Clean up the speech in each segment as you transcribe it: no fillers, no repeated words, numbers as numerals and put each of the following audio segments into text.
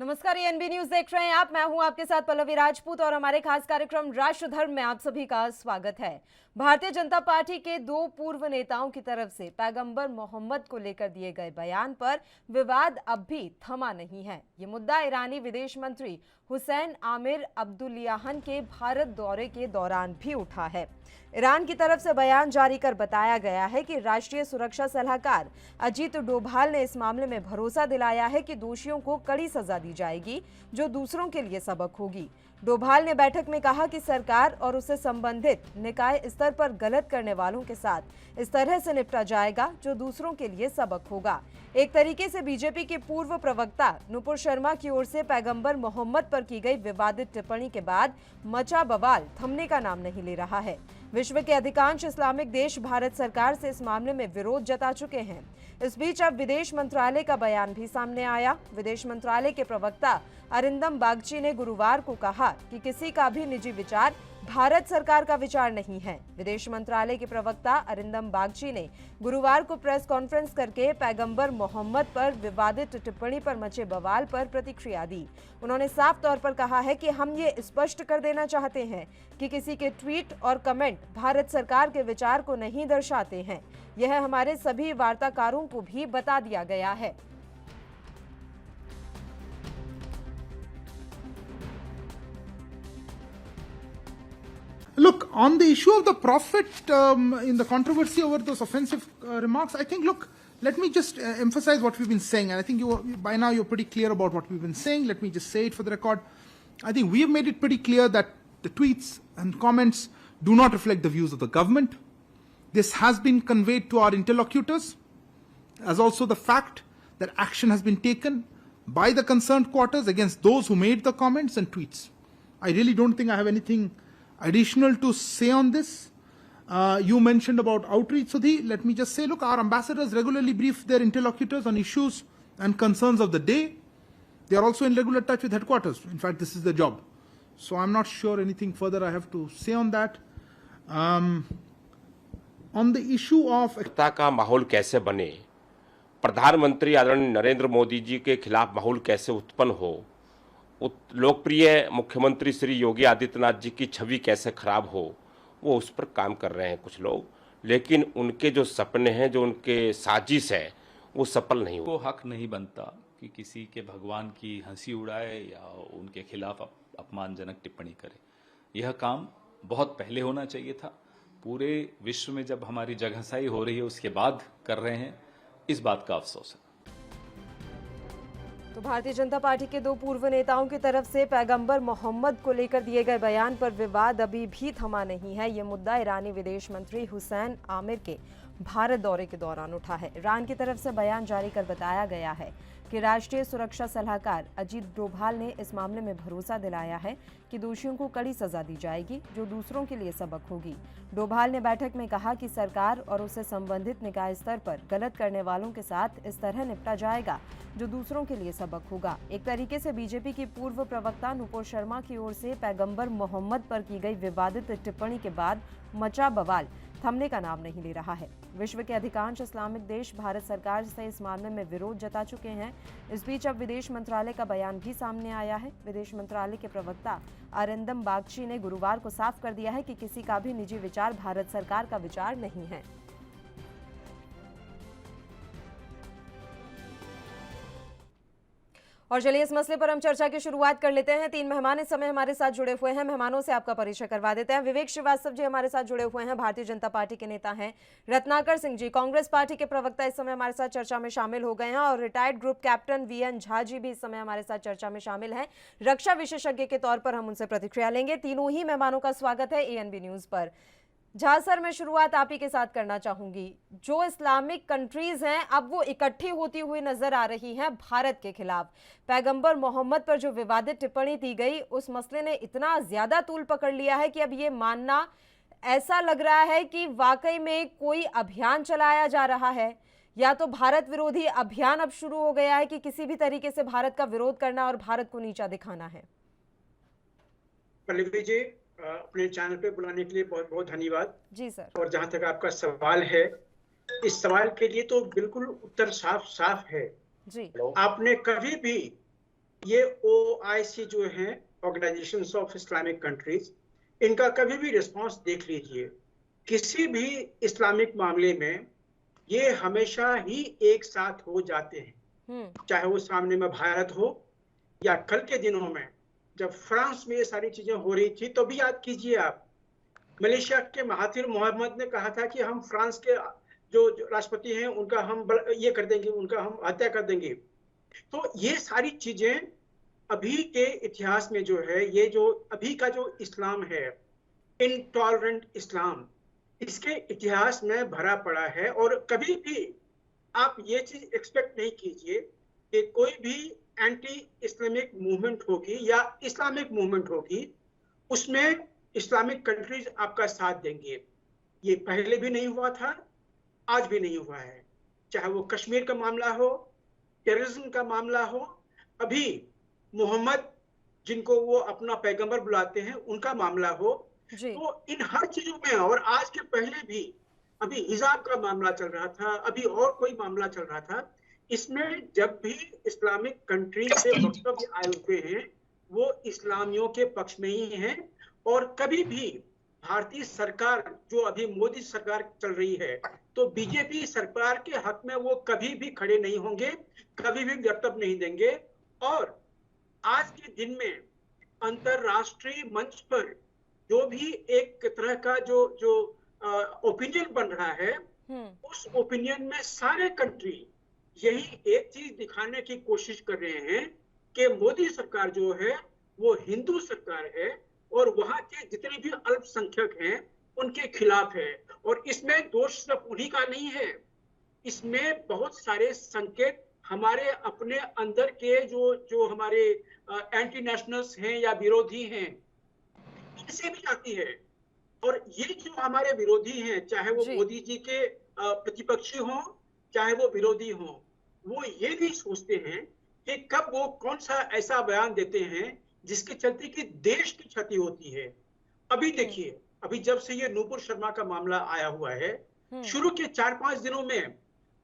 नमस्कार, ANB news देख रहे हैं आप। मैं हूं आपके साथ पल्लवी राजपूत और हमारे खास कार्यक्रम राष्ट्र धर्म में आप सभी का स्वागत है। भारतीय जनता पार्टी के दो पूर्व नेताओं की तरफ से पैगंबर मोहम्मद को लेकर दिए गए बयान पर विवाद अब भी थमा नहीं है। ये मुद्दा ईरानी विदेश मंत्री हुसैन आमिर अब्दुल्लाहियान के भारत दौरे के दौरान भी उठा है। ईरान की तरफ से बयान जारी कर बताया गया है कि राष्ट्रीय सुरक्षा सलाहकार अजीत डोभाल ने इस मामले में भरोसा दिलाया है कि दोषियों को कड़ी सजा दी जाएगी, जो दूसरों के लिए सबक होगी। डोभाल ने बैठक में कहा कि सरकार और उससे संबंधित निकाय स्तर पर गलत करने वालों के साथ इस तरह से निपटा जाएगा जो दूसरों के लिए सबक होगा। एक तरीके से बीजेपी के पूर्व प्रवक्ता नुपुर शर्मा की ओर से पैगंबर मोहम्मद पर की गई विवादित टिप्पणी के बाद मचा बवाल थमने का नाम नहीं ले रहा है। विश्व के अधिकांश इस्लामिक देश भारत सरकार से इस मामले में विरोध जता चुके हैं। इस बीच अब विदेश मंत्रालय का बयान भी सामने आया। विदेश मंत्रालय के प्रवक्ता अरिंदम बागची ने गुरुवार को कहा कि किसी का भी निजी विचार भारत सरकार का विचार नहीं है। विदेश मंत्रालय के प्रवक्ता अरिंदम बागची ने गुरुवार को प्रेस कॉन्फ्रेंस करके पैगंबर मोहम्मद पर विवादित टिप्पणी पर मचे बवाल पर प्रतिक्रिया दी। उन्होंने साफ तौर पर कहा है कि हम ये स्पष्ट कर देना चाहते हैं कि किसी के ट्वीट और कमेंट भारत सरकार के विचार को नहीं दर्शाते हैं। यह हमारे सभी वार्ताकारों को भी बता दिया गया है। Look, on the issue of the Prophet, in the controversy over those offensive remarks, I think, look, let me just emphasize what we've been saying. And I think by now you're pretty clear about what we've been saying. Let me just say it for the record. I think we've made it pretty clear that the tweets and comments do not reflect the views of the government. This has been conveyed to our interlocutors, as also the fact that action has been taken by the concerned quarters against those who made the comments and tweets. I really don't think I have anything additional to say on this. You mentioned about outreach, Sudhi. Let me just say, look, our ambassadors regularly brief their interlocutors on issues and concerns of the day. They are also in regular touch with headquarters. In fact, this is the job. So I'm not sure anything further I have to say on that. On the issue of का माहौल कैसे बने, प्रधानमंत्री आदरणीय नरेंद्र मोदी जी के खिलाफ माहौल कैसे उत्पन्न हो, लोकप्रिय मुख्यमंत्री श्री योगी आदित्यनाथ जी की छवि कैसे खराब हो, वो उस पर काम कर रहे हैं कुछ लोग। लेकिन उनके जो सपने हैं, जो उनके साजिश है, वो सफल नहीं को हक नहीं बनता कि किसी के भगवान की हंसी उड़ाए या उनके खिलाफ अपमानजनक टिप्पणी करे। यह काम बहुत पहले होना चाहिए था। पूरे विश्व में जब हमारी जगहसाई हो रही है उसके बाद कर रहे हैं, इस बात का अफसोस है। तो भारतीय जनता पार्टी के दो पूर्व नेताओं की तरफ से पैगंबर मोहम्मद को लेकर दिए गए बयान पर विवाद अभी भी थमा नहीं है। ये मुद्दा ईरानी विदेश मंत्री हुसैन आमिर के भारत दौरे के दौरान उठा है। ईरान की तरफ से बयान जारी कर बताया गया है कि राष्ट्रीय सुरक्षा सलाहकार अजीत डोभाल ने इस मामले में भरोसा दिलाया है कि दोषियों को कड़ी सजा दी जाएगी, जो दूसरों के लिए सबक होगी। डोभाल ने बैठक में कहा कि सरकार और उससे संबंधित निकाय स्तर पर गलत करने वालों के साथ इस तरह निपटा जाएगा, जो दूसरों के लिए सबक होगा। एक तरीके से बीजेपी की पूर्व प्रवक्ता नुपुर शर्मा की ओर से पैगंबर मोहम्मद पर की गई विवादित टिप्पणी के बाद मचा बवाल थमने का नाम नहीं ले रहा है। विश्व के अधिकांश इस्लामिक देश भारत सरकार से इस मामले में विरोध जता चुके हैं। इस बीच अब विदेश मंत्रालय का बयान भी सामने आया है। विदेश मंत्रालय के प्रवक्ता अरिंदम बागची ने गुरुवार को साफ कर दिया है कि किसी का भी निजी विचार भारत सरकार का विचार नहीं है। और चलिए इस मसले पर हम चर्चा की शुरुआत कर लेते हैं। तीन मेहमान इस समय हमारे साथ जुड़े हुए हैं। मेहमानों से आपका परिचय करवा देते हैं। विवेक श्रीवास्तव जी हमारे साथ जुड़े हुए हैं, भारतीय जनता पार्टी के नेता हैं। रत्नाकर सिंह जी कांग्रेस पार्टी के प्रवक्ता इस समय हमारे साथ चर्चा में शामिल हो गए हैं। और retired group captain VN Jha ji भी इस समय हमारे साथ चर्चा में शामिल हैं। रक्षा विशेषज्ञ के तौर पर हम उनसे प्रतिक्रिया लेंगे। तीनों ही मेहमानों का स्वागत है एएनबी न्यूज पर। झा सर, मैं शुरुआत आप ही के साथ करना चाहूंगी। जो इस्लामिक कंट्रीज हैं अब वो इकट्ठी होती हुई नजर आ रही हैं भारत के खिलाफ। पैगंबर मोहम्मद पर जो विवादित टिप्पणी दी गई, उस मसले ने इतना ज्यादा तूल पकड़ लिया है कि अब ये मानना ऐसा लग रहा है कि वाकई में कोई अभियान चलाया जा रहा है, या तो भारत विरोधी अभियान अब शुरू हो गया है कि किसी भी तरीके से भारत का विरोध करना और भारत को नीचा दिखाना है। पल्लवी जी, अपने चैनल पे बुलाने के लिए बहुत बहुत धन्यवाद जी सर। और जहां तक आपका सवाल है, इस सवाल के लिए तो बिल्कुल उत्तर साफ साफ है जी। आपने कभी भी ये OIC जो है, ऑर्गेनाइजेशंस ऑफ इस्लामिक कंट्रीज, इनका कभी भी रिस्पांस देख लीजिए। किसी भी इस्लामिक मामले में ये हमेशा ही एक साथ हो जाते हैं, चाहे वो सामने में भारत हो या कल के दिनों में जब फ्रांस में ये सारी चीजें हो रही थी, तो भी याद कीजिए आप, मलेशिया के महाथिर मोहम्मद ने कहा था कि हम फ्रांस के जो राष्ट्रपति हैं उनका हम ये कर देंगे, उनका हम हत्या कर देंगे। तो ये सारी चीजें अभी के इतिहास में जो है, ये जो अभी का जो इस्लाम है, इनटॉलरेंट इस्लाम, इसके इतिहास में भरा पड़ा है। और कभी भी आप ये चीज एक्सपेक्ट नहीं कीजिए कि कोई भी एंटी इस्लामिक मूवमेंट होगी या इस्लामिक मूवमेंट होगी, उसमें इस्लामिक कंट्रीज आपका साथ देंगे। ये पहले भी नहीं हुआ था, आज भी नहीं हुआ है। चाहे वो कश्मीर का मामला हो, टेररिज्म का मामला हो, अभी मोहम्मद जिनको वो अपना पैगंबर बुलाते हैं उनका मामला हो, तो इन हर चीजों में, और आज के पहले भी, अभी हिजाब का मामला चल रहा था, अभी और कोई मामला चल रहा था, इसमें जब भी इस्लामिक कंट्री से वक्तव्य आए हुए हैं, वो इस्लामियों के पक्ष में ही हैं। और कभी भी भारतीय सरकार, जो अभी मोदी सरकार चल रही है, तो बीजेपी सरकार के हक में वो कभी भी खड़े नहीं होंगे, कभी भी वक्तव्य नहीं देंगे। और आज के दिन में अंतरराष्ट्रीय मंच पर जो भी एक तरह का जो ओपिनियन बन रहा है, उस ओपिनियन में सारे कंट्री यही एक चीज दिखाने की कोशिश कर रहे हैं कि मोदी सरकार जो है वो हिंदू सरकार है और वहां के जितने भी अल्पसंख्यक हैं उनके खिलाफ है। और इसमें दोष सिर्फ उन्हीं का नहीं है, इसमें बहुत सारे संकेत हमारे अपने अंदर के जो हमारे एंटी नेशनल्स हैं या विरोधी हैं, इनसे भी आती है। और ये जो हमारे विरोधी हैं, चाहे वो मोदी जी के प्रतिपक्षी हों, चाहे वो विरोधी हों, वो ये भी सोचते हैं कि कब वो कौन सा ऐसा बयान देते हैं जिसके चलते कि देश की क्षति होती है। अभी देखिए, अभी जब से ये नूपुर शर्मा का मामला आया हुआ है, शुरू के 4-5 दिनों में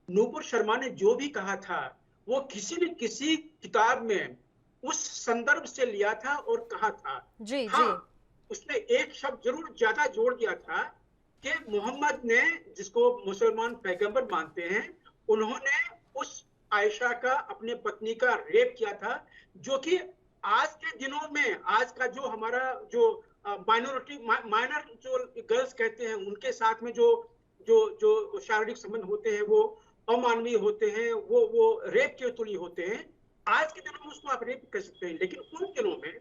नूपुर शर्मा ने जो भी कहा था, वो किसी न किसी किताब में उस संदर्भ से लिया था और कहा था। हाँ, उसने एक शब्द जरूर ज्यादा जोड़ दिया था कि मोहम्मद ने, जिसको मुसलमान पैगंबर मानते हैं, उन्होंने उस आयशा का, अपने पत्नी का रेप किया था, जो कि आज के दिनों में, आज का जो हमारा जो माइनर जो गर्ल्स कहते हैं, उनके साथ में जो शारीरिक संबंध होते हैं वो अमानवीय होते हैं, वो रेप के तुल्य होते हैं। आज के दिनों में उसको आप रेप कर सकते हैं, लेकिन उन दिनों में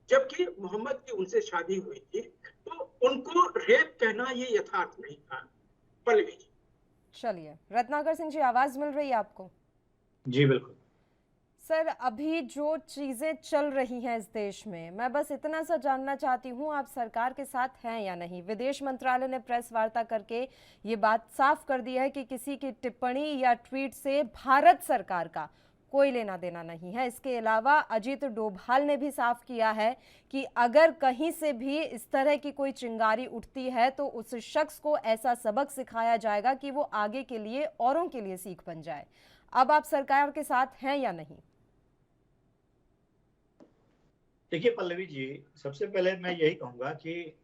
जबकि मोहम्मद की उनसे शादी हुई थी, तो उनको रेप कहना ये यथार्थ नहीं था। पल्लवी जी। चलिए, रत्नाकर सिंह जी, आवाज मिल रही है आपको? जी बिल्कुल सर, अभी जो चीजें चल रही हैं इस देश में, मैं बस इतना सा जानना चाहती हूँ, आप सरकार के साथ हैं या नहीं? विदेश मंत्रालय ने प्रेस वार्ता करके ये बात साफ कर दी है कि किसी की टिप्पणी या ट्वीट से भारत सरकार का कोई लेना देना नहीं है। इसके अलावा अजीत डोभाल ने भी साफ किया है कि अगर कहीं से भी इस तरह की कोई चिंगारी उठती है तो उस शख्स को ऐसा सबक सिखाया जाएगा कि वो आगे के लिए, औरों के लिए सीख बन जाए। अब आप सरकार के साथ हैं या नहीं? देखिए पल्लवी जी, सबसे पहले मैं यही कहूंगा कि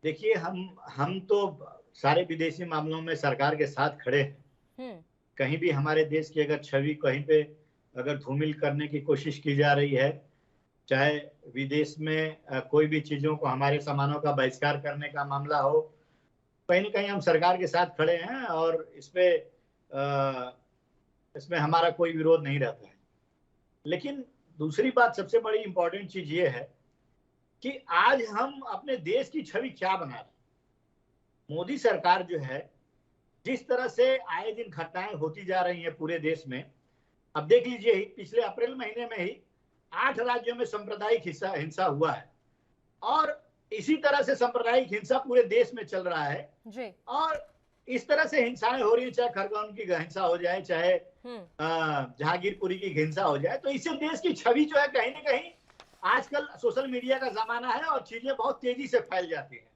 देखिए, हम तो सारे विदेशी मामलों में सरकार के साथ खड़े हैं। कहीं भी हमारे देश की अगर छवि कहीं पे अगर धूमिल करने की कोशिश की जा रही है, चाहे विदेश में कोई भी चीजों को, हमारे सामानों का बहिष्कार करने का मामला हो, कहीं ना कहीं हम सरकार के साथ खड़े हैं और इसमें हमारा कोई विरोध नहीं रहता है। लेकिन दूसरी बात, सबसे बड़ी इंपॉर्टेंट चीज ये है कि आज हम अपने देश की छवि क्या बना रहे हैं। मोदी सरकार जो है, जिस तरह से आए दिन घटनाएं होती जा रही हैं पूरे देश में, अब देख लीजिए, पिछले अप्रैल महीने में ही 8 राज्यों में सांप्रदायिक हिंसा हुआ है और इसी तरह से सांप्रदायिक हिंसा पूरे देश में चल रहा है जी। और इस तरह से हिंसाएं हो रही है, चाहे खरगोन की हिंसा हो जाए, चाहे जहांगीरपुरी की हिंसा हो जाए, तो इससे देश की छवि जो है कहीं ना कहीं, आजकल सोशल मीडिया का जमाना है और चीजें बहुत तेजी से फैल जाती हैं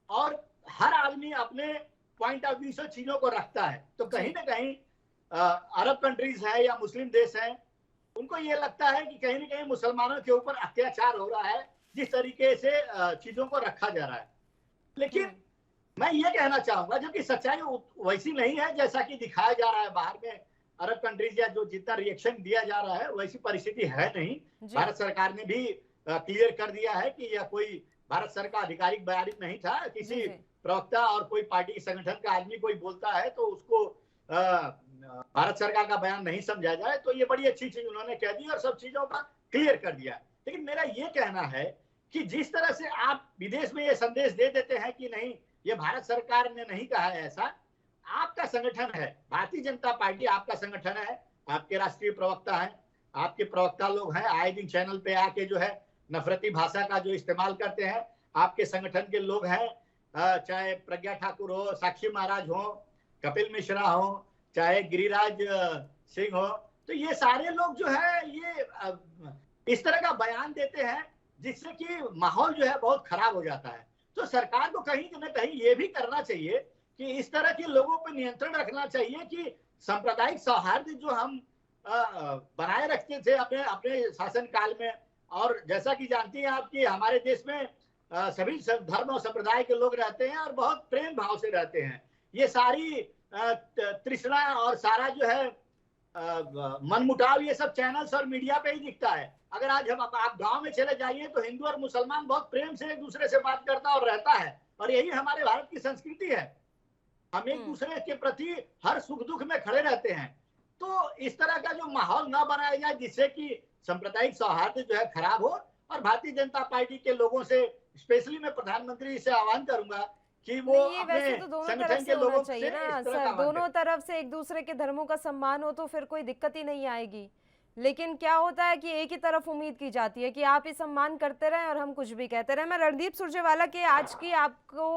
और हर आदमी अपने पॉइंट ऑफ व्यू से चीजों को रखता है। तो कहीं ना कहीं अरब कंट्रीज है या मुस्लिम देश है, उनको ये लगता है कि कहीं ना कहीं मुसलमानों के ऊपर अत्याचार हो रहा है, जिस तरीके से चीजों को रखा जा रहा है। लेकिन मैं ये कहना चाहूंगा, जबकि सच्चाई वैसी नहीं है जैसा कि दिखाया जा रहा है बाहर में अरब कंट्रीज या जो जितना रिएक्शन दिया जा रहा है, वैसी परिस्थिति है नहीं। भारत सरकार ने भी क्लियर कर दिया है कि यह कोई भारत सरकार का आधिकारिक बयान नहीं था। किसी प्रवक्ता और कोई पार्टी संगठन का आदमी कोई बोलता है तो उसको भारत सरकार का बयान नहीं समझा जाए, तो ये बड़ी अच्छी चीज उन्होंने कह दी और सब चीजों का क्लियर कर दिया। लेकिन मेरा ये कहना है कि जिस तरह से आप विदेश में ये संदेश दे देते हैं कि नहीं, ये भारत सरकार ने नहीं कहा है ऐसा, आपका संगठन है, भारतीय जनता पार्टी आपका संगठन है, आपके राष्ट्रीय प्रवक्ता हैं, आपके प्रवक्ता लोग हैं, आए दिन चैनल पे आके जो है नफरती भाषा का जो इस्तेमाल करते हैं, आपके संगठन के लोग हैं, चाहे प्रज्ञा ठाकुर हो, साक्षी महाराज हो, कपिल मिश्रा हो, चाहे गिरिराज सिंह हो, तो ये सारे लोग जो है ये इस तरह का बयान देते हैं जिससे कि माहौल जो है बहुत खराब हो जाता है। तो सरकार को कहीं न कहीं ये भी करना चाहिए कि इस तरह के लोगों पर नियंत्रण रखना चाहिए कि सांप्रदायिक सौहार्द जो हम बनाए रखते थे अपने अपने शासन काल में, और जैसा कि जानती हैं आप कि हमारे देश में सभी धर्म और संप्रदाय के लोग रहते हैं और बहुत प्रेम भाव से रहते हैं। ये सारी तृष्णा और सारा जो है मनमुटाव ये सब चैनल्स और मीडिया पे ही दिखता है। अगर आज हम आप गांव में चले जाइए तो हिंदू और मुसलमान बहुत प्रेम से एक दूसरे से बात करता और रहता है, और यही हमारे भारत की संस्कृति है। हम एक दूसरे के प्रति हर सुख दुख में खड़े रहते हैं। तो इस तरह का जो माहौल ना बनाया जाए जिससे कि सांप्रदायिक सौहार्द जो है खराब हो, और भारतीय जनता पार्टी के लोगों से स्पेशली मैं प्रधानमंत्री से आह्वान करूंगा कि वो ये वैसे तो दोनों तरफ से होना चाहिए ना सर, दोनों तरफ से एक दूसरे के धर्मों का सम्मान हो तो फिर कोई दिक्कत ही नहीं आएगी। लेकिन क्या होता है कि एक ही तरफ उम्मीद की जाती है कि आप ही सम्मान करते रहें और हम कुछ भी कहते रहें। मैं रणदीप सुरजेवाला के आज की आपको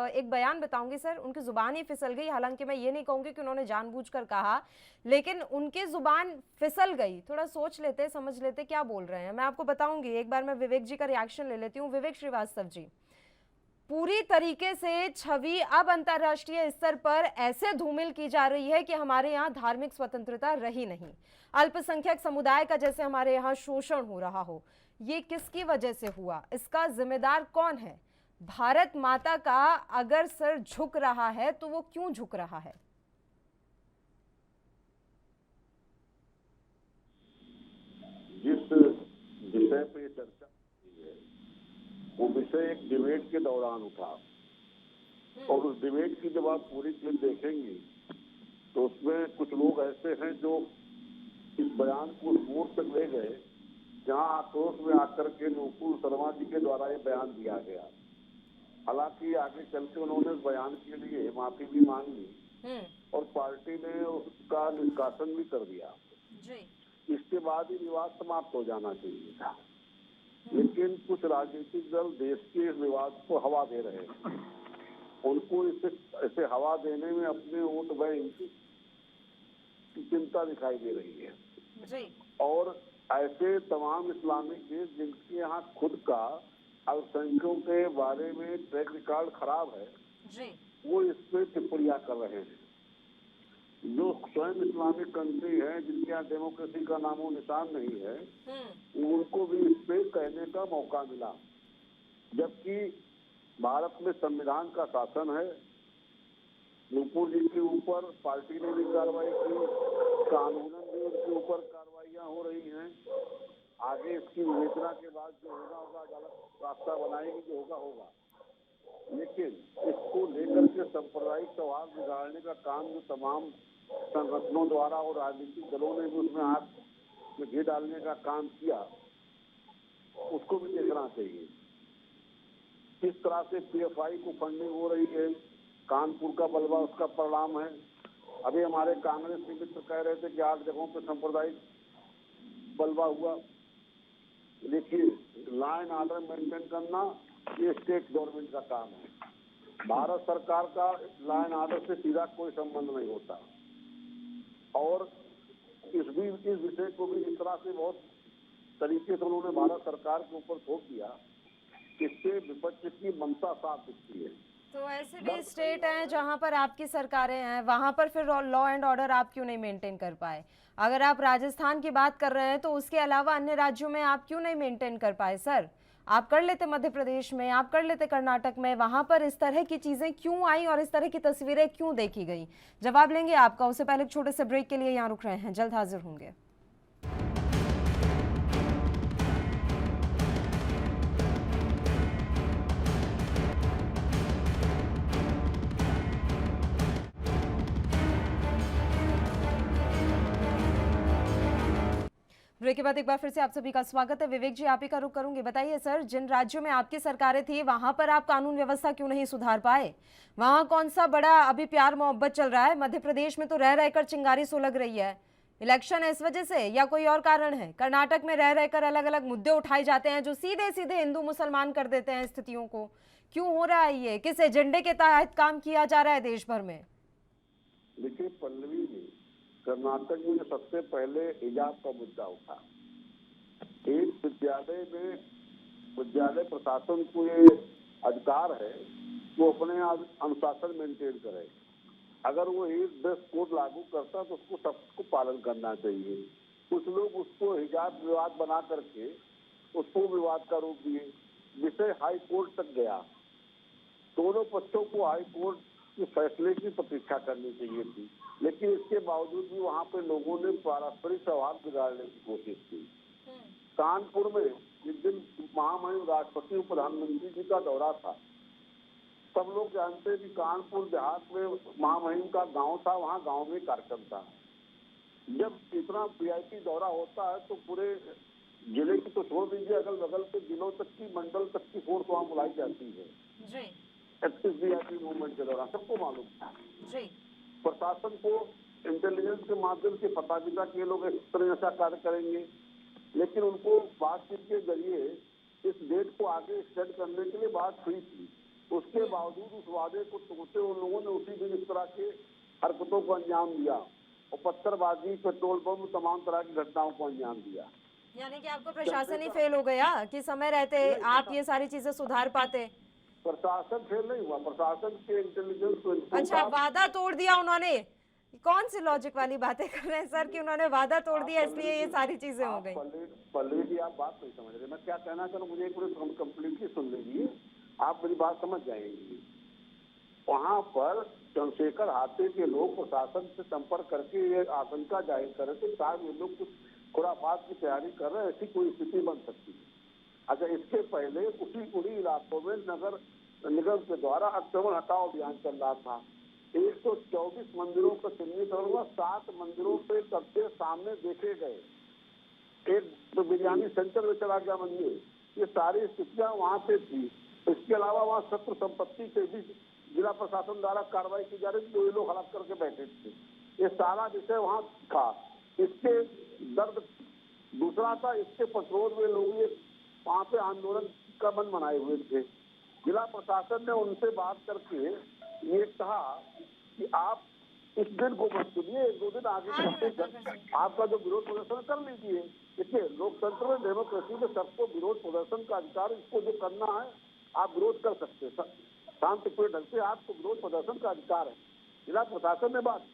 एक बयान बताऊंगी सर, उनकी जुबान ही फिसल गई। हालांकि मैं ये नहीं कहूंगी कि उन्होंने जानबूझकर कहा, लेकिन उनकी जुबान फिसल गई। थोड़ा सोच लेते, समझ लेते क्या बोल रहे हैं। मैं आपको बताऊंगी, एक बार मैं विवेक जी का रिएक्शन ले लेती हूँ। विवेक श्रीवास्तव जी, पूरी तरीके से छवि अब अंतर्राष्ट्रीय स्तर पर ऐसे धूमिल की जा रही है कि हमारे यहाँ धार्मिक स्वतंत्रता रही नहीं। अल्पसंख्यक समुदाय का जैसे हमारे यहाँ शोषण हो रहा हो। ये किसकी वजह से हुआ? इसका जिम्मेदार कौन है? भारत माता का अगर सर झुक रहा है तो वो क्यों झुक रहा है? जिस विषय पे चर्चा वो विषय एक डिबेट के दौरान उठा, और उस डिबेट की जब आप पूरी क्लिप देखेंगी तो उसमें कुछ लोग ऐसे हैं जो इस बयान को मोड़ तक ले गए जहां आक्रोश में आकर के नुपुर शर्मा जी के द्वारा ये बयान दिया गया। हालांकि आगे चल के उन्होंने इस बयान के लिए माफी भी मांग ली और पार्टी ने उसका निष्कासन भी कर दिया। इसके बाद ही विवाद समाप्त हो जाना चाहिए था, लेकिन कुछ राजनीतिक दल देश के इस विवाद को हवा दे रहे हैं। उनको इसे हवा देने में अपने वोट बैंक की चिंता दिखाई दे रही है। और ऐसे तमाम इस्लामिक देश जिनके यहाँ खुद का अल्पसंख्यकों के बारे में ट्रैक रिकॉर्ड खराब है, वो इस पे टिप्पणियां कर रहे हैं। जो स्वयं इस्लामिक कंट्री है, जिनके यहाँ डेमोक्रेसी का नामो निशान नहीं है, उनको भी इस पे कहने का मौका मिला। जबकि भारत में संविधान का शासन है, नुपुर जी के ऊपर पार्टी ने भी कार्रवाई की, कानूनन भी उनके ऊपर कार्रवाइयां हो रही हैं। आगे इसकी विवेचना के बाद जो होगा अदालत रास्ता बनाएगी, जो होगा। लेकिन इसको लेकर के सांप्रदायिक सौहार्द बिगाड़ने का काम जो तमाम संगठनों द्वारा और राजनीतिक दलों ने भी उसमें हाथ में घी डालने का काम किया, उसको भी देखना चाहिए। किस तरह से पीएफआई को फंडिंग हो रही है, कानपुर का बलवा उसका परिणाम है। अभी हमारे कांग्रेस के मित्र कह रहे थे कि 8 जगहों पर सांप्रदायिक बलवा हुआ। देखिए, लॉ एंड ऑर्डर मेंटेन करना ये स्टेट गवर्नमेंट का काम है। भारत सरकार का लॉ एंड ऑर्डर से सीधा कोई संबंध नहीं होता। और इस विषय को भी इस तरह से बहुत तरीके से उन्होंने भारत सरकार के ऊपर थोप दिया, इससे विपक्ष की मनसा साफ दिखती है। तो ऐसे भी स्टेट हैं जहां पर आपकी सरकारें हैं, वहां पर फिर लॉ एंड ऑर्डर आप क्यों नहीं मेंटेन कर पाए? अगर आप राजस्थान की बात कर रहे हैं तो उसके अलावा अन्य राज्यों में आप क्यों नहीं मेंटेन कर पाए सर? आप कर लेते मध्य प्रदेश में, आप कर लेते कर्नाटक में, वहां पर इस तरह की चीजें क्यों आई और इस तरह की तस्वीरें क्यों देखी गई? जवाब लेंगे आपका, उससे पहले एक छोटे से ब्रेक के लिए यहाँ रुक रहे हैं, जल्द हाजिर होंगे। ब्रेक के बाद एक बार फिर से आप सभी का स्वागत है। विवेक जी, आप ही का रुख करूंगी। बताइए सर, जिन राज्यों में आपकी सरकारें थी वहां पर आप कानून व्यवस्था क्यों नहीं सुधार पाए? वहां कौन सा बड़ा अभी प्यार मोहब्बत चल रहा है? मध्य प्रदेश में तो रह रहकर चिंगारी सुलग रही है। इलेक्शन है इस वजह से या कोई और कारण है? कर्नाटक में रह रहकर अलग अलग मुद्दे उठाए जाते हैं जो सीधे सीधे हिंदू मुसलमान कर देते हैं स्थितियों को। क्यों हो रहा है ये? किस एजेंडे के तहत काम किया जा रहा है देश भर में? देखिए पल्लवी जी, कर्नाटक में जो सबसे पहले हिजाब का मुद्दा उठा, एक विद्यालय प्रशासन को ये अधिकार है वो अपने अनुशासन मेंटेन करे। अगर वो एक ड्रेस कोड लागू करता तो उसको सबको पालन करना चाहिए। कुछ लोग उसको हिजाब विवाद बना करके उसको विवाद का रूप दिए, जिसे हाई कोर्ट तक गया। दोनों पक्षों को हाई कोर्ट के फैसले की प्रतीक्षा करनी चाहिए थी, लेकिन इसके बावजूद भी वहाँ पे लोगों ने पारस्परिक सौहार्द बिगाड़ने की कोशिश की। कानपुर में जिस दिन महामहिम राष्ट्रपति और प्रधानमंत्री जी का दौरा था, सब लोग जानते हैं कि कानपुर देहात में महामहिम का गांव था, वहाँ गांव में कार्यक्रम था। जब इतना वीआईपी दौरा होता है तो पूरे जिले की तो छोड़ दीजिए, अगल बगल के जिलों तक की, मंडल तक की फोर्स वहाँ बुलाई जाती है जी। एक्टिव वीआईपी मूवमेंट के दौरान, सबको मालूम था। जी। प्रशासन को इंटेलिजेंस के माध्यम से पता भी था कि ये लोग इस तरह ऐसा कार्य करेंगे, लेकिन उनको बातचीत के जरिए इस डेट को आगे एक्सटेंड करने के लिए बात हुई थी। उसके बावजूद उस वादे को तोड़ते उन लोगों ने उसी दिन इस तरह के हरकतों को अंजाम दिया और पत्थरबाजी, पेट्रोल बम, तमाम तरह की घटनाओं को अंजाम दिया। यानी कि आपको प्रशासन ही फेल हो गया कि समय रहते आप ये सारी चीजें सुधार पाते? प्रशासन फेल नहीं हुआ, प्रशासन के इंटेलिजेंस। अच्छा, वादा तोड़ दिया उन्होंने? कौन सी लॉजिक वाली बातें कर रहे हैं सर कि उन्होंने वादा तोड़ दिया इसलिए ये सारी चीजें हो गई? पल्लवी जी, आप बात नहीं समझ रहे। मैं क्या कहना चाह रहा हूँ, मुझे एक पूरी कंप्लीटली सुन लीजिए, आप मेरी बात समझ जाएंगे। वहाँ पर चंद्रशेखर हाथे के लोग प्रशासन से संपर्क करके ये आशंका जाहिर कर रहे थे शायद ये लोग कुछ खुराफात की तैयारी कर रहे हैं, ऐसी कोई स्थिति बन सकती है। अच्छा, इसके पहले उन्हीं इलाकों में नगर निगम के द्वारा अतिक्रमण हटाओ अभियान चल रहा था। 124 मंदिरों का चिन्हीकरण हुआ, 7 मंदिरों पे कब्जे सामने देखे गए। एक तो बिरयानी सेंटर में चला गया मंदिर। ये सारी स्थितियां वहाँ पे थी। इसके अलावा वहाँ शत्रु संपत्ति के भी जिला प्रशासन द्वारा कार्रवाई की जा रही थी, जो ये लोग हड़प करके बैठे थे। ये सारा विषय वहाँ था। इसके दर्द दूसरा था, इसके प्रतिरोध में लोग ये वहाँ पे आंदोलन का मन बनाए हुए थे। जिला प्रशासन ने उनसे बात करके ये कहा कि आप इस दिन को मत सुनिए, 1-2 दिन आगे आपका जो विरोध प्रदर्शन कर लीजिए। देखिए, लोकतंत्र में, डेमोक्रेसी में सबको विरोध प्रदर्शन का अधिकार, इसको जो करना है आप विरोध कर सकते हैं, शांतिपूर्ण ढंग से आपको विरोध प्रदर्शन का अधिकार है। जिला प्रशासन ने बात,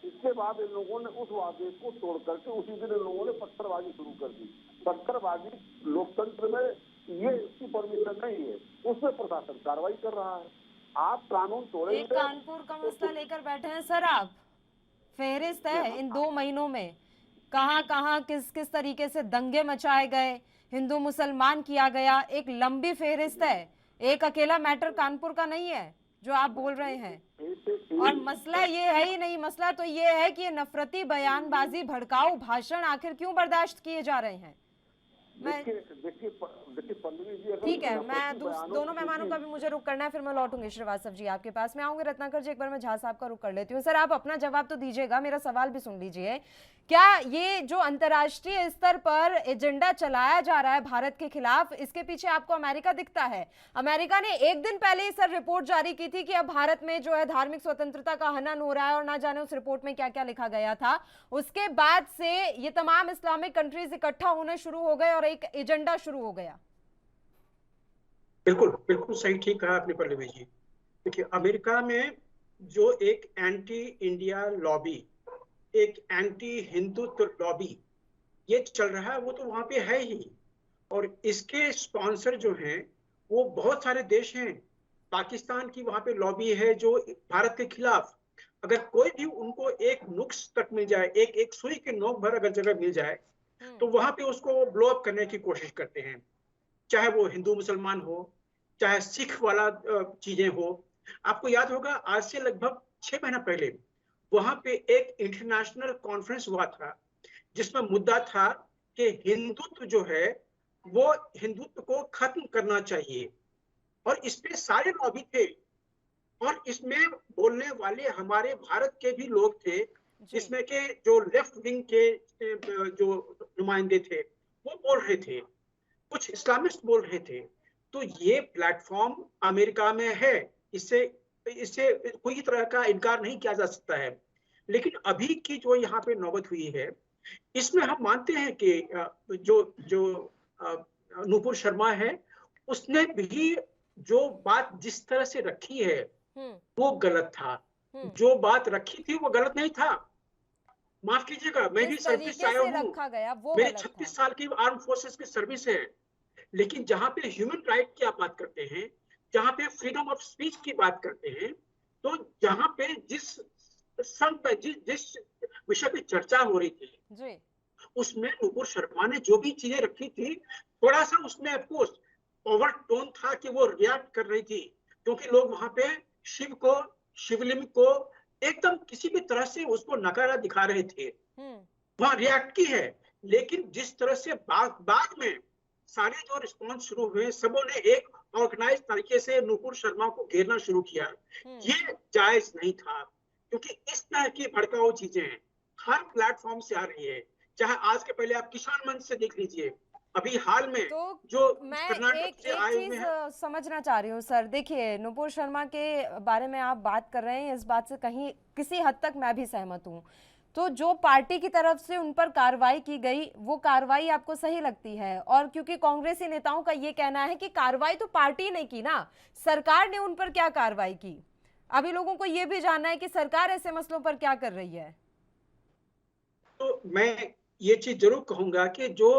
इसके बाद इन लोगों ने उस वादे को तोड़ करके उसी दिन इन लोगों ने पत्थरबाजी शुरू कर दी। पत्थरबाजी लोकतंत्र में ये इसकी परमिशन नहीं है, उसमें प्रशासन कार्रवाई कर रहा है। आप कानून तोड़ेंगे। एक कानपुर का मसला लेकर बैठे हैं सर आप। फेहरिस्त है इन 2 महीनों में कहां कहां किस किस तरीके से दंगे मचाए गए, हिंदू मुसलमान किया गया, एक लंबी फेहरिस्त है। एक अकेला मैटर कानपुर का नहीं है जो आप बोल रहे हैं। और मसला ये है ही नहीं, मसला तो ये है कि ये नफरती बयानबाजी, भड़काऊ भाषण आखिर क्यों बर्दाश्त किए जा रहे हैं? देखिए पल्लवी जी, ठीक है, मैं दोनों मेहमानों का भी मुझे रुक करना है, फिर मैं लौटूंगी श्रीवास्तव जी आपके पास में आऊंगी। रत्नाकर जी, एक बार मैं झा साहब का रुक कर लेती हूँ। सर, आप अपना जवाब तो दीजिएगा, मेरा सवाल भी सुन लीजिए। क्या ये जो अंतर्राष्ट्रीय स्तर पर एजेंडा चलाया जा रहा है भारत के खिलाफ, इसके पीछे आपको अमेरिका दिखता है? अमेरिका ने एक दिन पहले ही सर रिपोर्ट जारी की थी कि अब भारत में जो है धार्मिक स्वतंत्रता का हनन हो रहा है, और ना जाने उस रिपोर्ट में क्या क्या लिखा गया था। उसके बाद से ये तमाम इस्लामिक कंट्रीज इकट्ठा होने शुरू हो गए और एक एजेंडा शुरू हो गया। बिल्कुल बिल्कुल सही, ठीक कहा आपने पल्लवी जी। देखिए, अमेरिका में जो एक एंटी इंडिया लॉबी, एक एंटी हिंदुत्व लॉबी ये चल रहा है, वो तो वहां पे है ही। और इसके स्पॉन्सर जो हैं वो बहुत सारे देश हैं। पाकिस्तान की वहां पे लॉबी है जो भारत के खिलाफ, अगर कोई भी उनको एक नुक्स तक मिल जाए, एक एक सुई के नोक भर अगर जगह मिल जाए, तो वहां पे उसको ब्लो अप करने की कोशिश करते हैं। चाहे वो हिंदू मुसलमान हो, चाहे सिख वाला चीजें हो। आपको याद होगा, आज से लगभग 6 महीना पहले वहां पे एक इंटरनेशनल कॉन्फ्रेंस हुआ था जिसमें मुद्दा था कि हिंदुत्व जो है वो हिंदुत्व को खत्म करना चाहिए, और इस पे सारे लॉबी थे। और इसमें बोलने वाले हमारे भारत के भी लोग थे, जिसमें के जो लेफ्ट विंग के जो नुमाइंदे थे वो बोल रहे थे, कुछ इस्लामिस्ट बोल रहे थे। तो ये प्लेटफॉर्म अमेरिका में है, इससे इससे कोई तरह का इनकार नहीं किया जा सकता है। लेकिन अभी की जो यहाँ पे नौबत हुई है, इसमें हम मानते हैं कि जो जो नूपुर शर्मा है, उसने भी जो बात जिस तरह से रखी है वो गलत था। जो बात रखी थी वो गलत नहीं था। माफ कीजिएगा, मैं भी जिस सर्विस से तरीके आया से हूँ, रखा गया वो मेरी गलत 36 था। साल की आर्म फोर्सेस की सर्विस है। लेकिन जहां पे ह्यूमन राइट की आप बात करते हैं, जहां पे फ्रीडम ऑफ स्पीच की बात करते हैं, तो जहां पे जिस जिस विषय पे चर्चा हो रही थी जी उसमें नुपुर शर्मा ने जो भी चीजें रखी थी, थोड़ा सा उसमें ऑफकोर्स ओवर टोन था कि वो रिएक्ट कर रही थी, क्योंकि लोग वहां पे शिव को, शिवलिंग को एकदम किसी भी तरह से उसको नकारा दिखा रहे थे, वहां रिएक्ट की है। लेकिन जिस तरह से बाद में सारे जो रिस्पॉन्स शुरू हुए, सबों ने एक ऑर्गेनाइज तरीके से नुपुर शर्मा को घेरना शुरू किया, ये जायज नहीं था। क्योंकि इस तरह की भड़काऊ चीजें हर प्लेटफॉर्म से आ रही है। चाहे आज के पहले आप किसान मंच से देख लीजिए, अभी हाल में तो जो मैं कर्नाटक एक से एक आए हुए चीज हैं। समझना चाह रही हूँ सर। देखिए, नुपुर शर्मा के बारे में आप बात कर रहे हैं, इस बात से कहीं किसी हद तक मैं भी सहमत हूँ। तो जो पार्टी की तरफ से उन पर कार्रवाई की गई, वो कार्रवाई आपको सही लगती है? और क्योंकि कांग्रेसी नेताओं का ये कहना है कि कार्रवाई तो पार्टी ने की ना, सरकार ने उन पर क्या कार्रवाई की? अभी लोगों को ये भी जानना है कि सरकार ऐसे मसलों पर क्या कर रही है। तो मैं ये चीज जरूर कहूंगा कि जो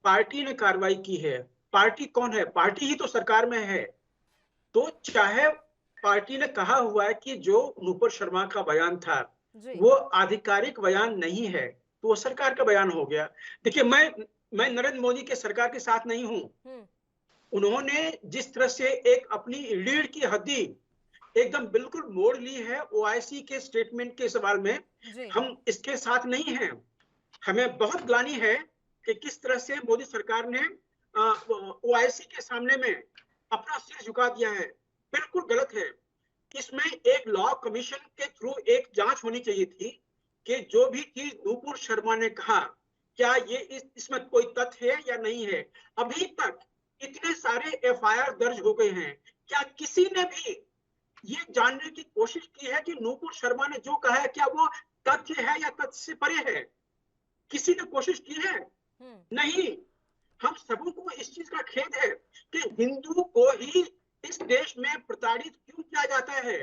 पार्टी ने कार्रवाई की है, पार्टी कौन है? पार्टी ही तो सरकार में है। तो चाहे पार्टी ने कहा हुआ है कि जो नुपुर शर्मा का बयान था वो आधिकारिक बयान नहीं है, तो वो सरकार का बयान हो गया। देखिए, मैं नरेंद्र मोदी के सरकार के साथ नहीं हूं। उन्होंने जिस तरह से एक अपनी लीड की हड्डी एकदम बिल्कुल मोड़ ली है ओआईसी के स्टेटमेंट के सवाल में, हम इसके साथ नहीं हैं। हमें बहुत ग्लानि है कि किस तरह से मोदी सरकार ने ओआईसी के सामने में अपना सिर झुका दिया है। बिल्कुल गलत है। इसमें एक लॉ कमीशन के थ्रू एक जांच होनी चाहिए थी कि जो भी चीज नूपुर शर्मा ने कहा, क्या ये इसमें कोई तथ्य है या नहीं है। अभी तक इतने सारे एफआईआर दर्ज हो गए हैं, क्या किसी ने भी ये जानने की कोशिश की है कि नूपुर शर्मा ने जो कहा है क्या वो तथ्य है या तथ्य से परे है? किसी ने कोशिश की है? नहीं। हम सबों को इस चीज का खेद है कि हिंदू को ही इस देश में प्रताड़ित क्यों किया जाता है।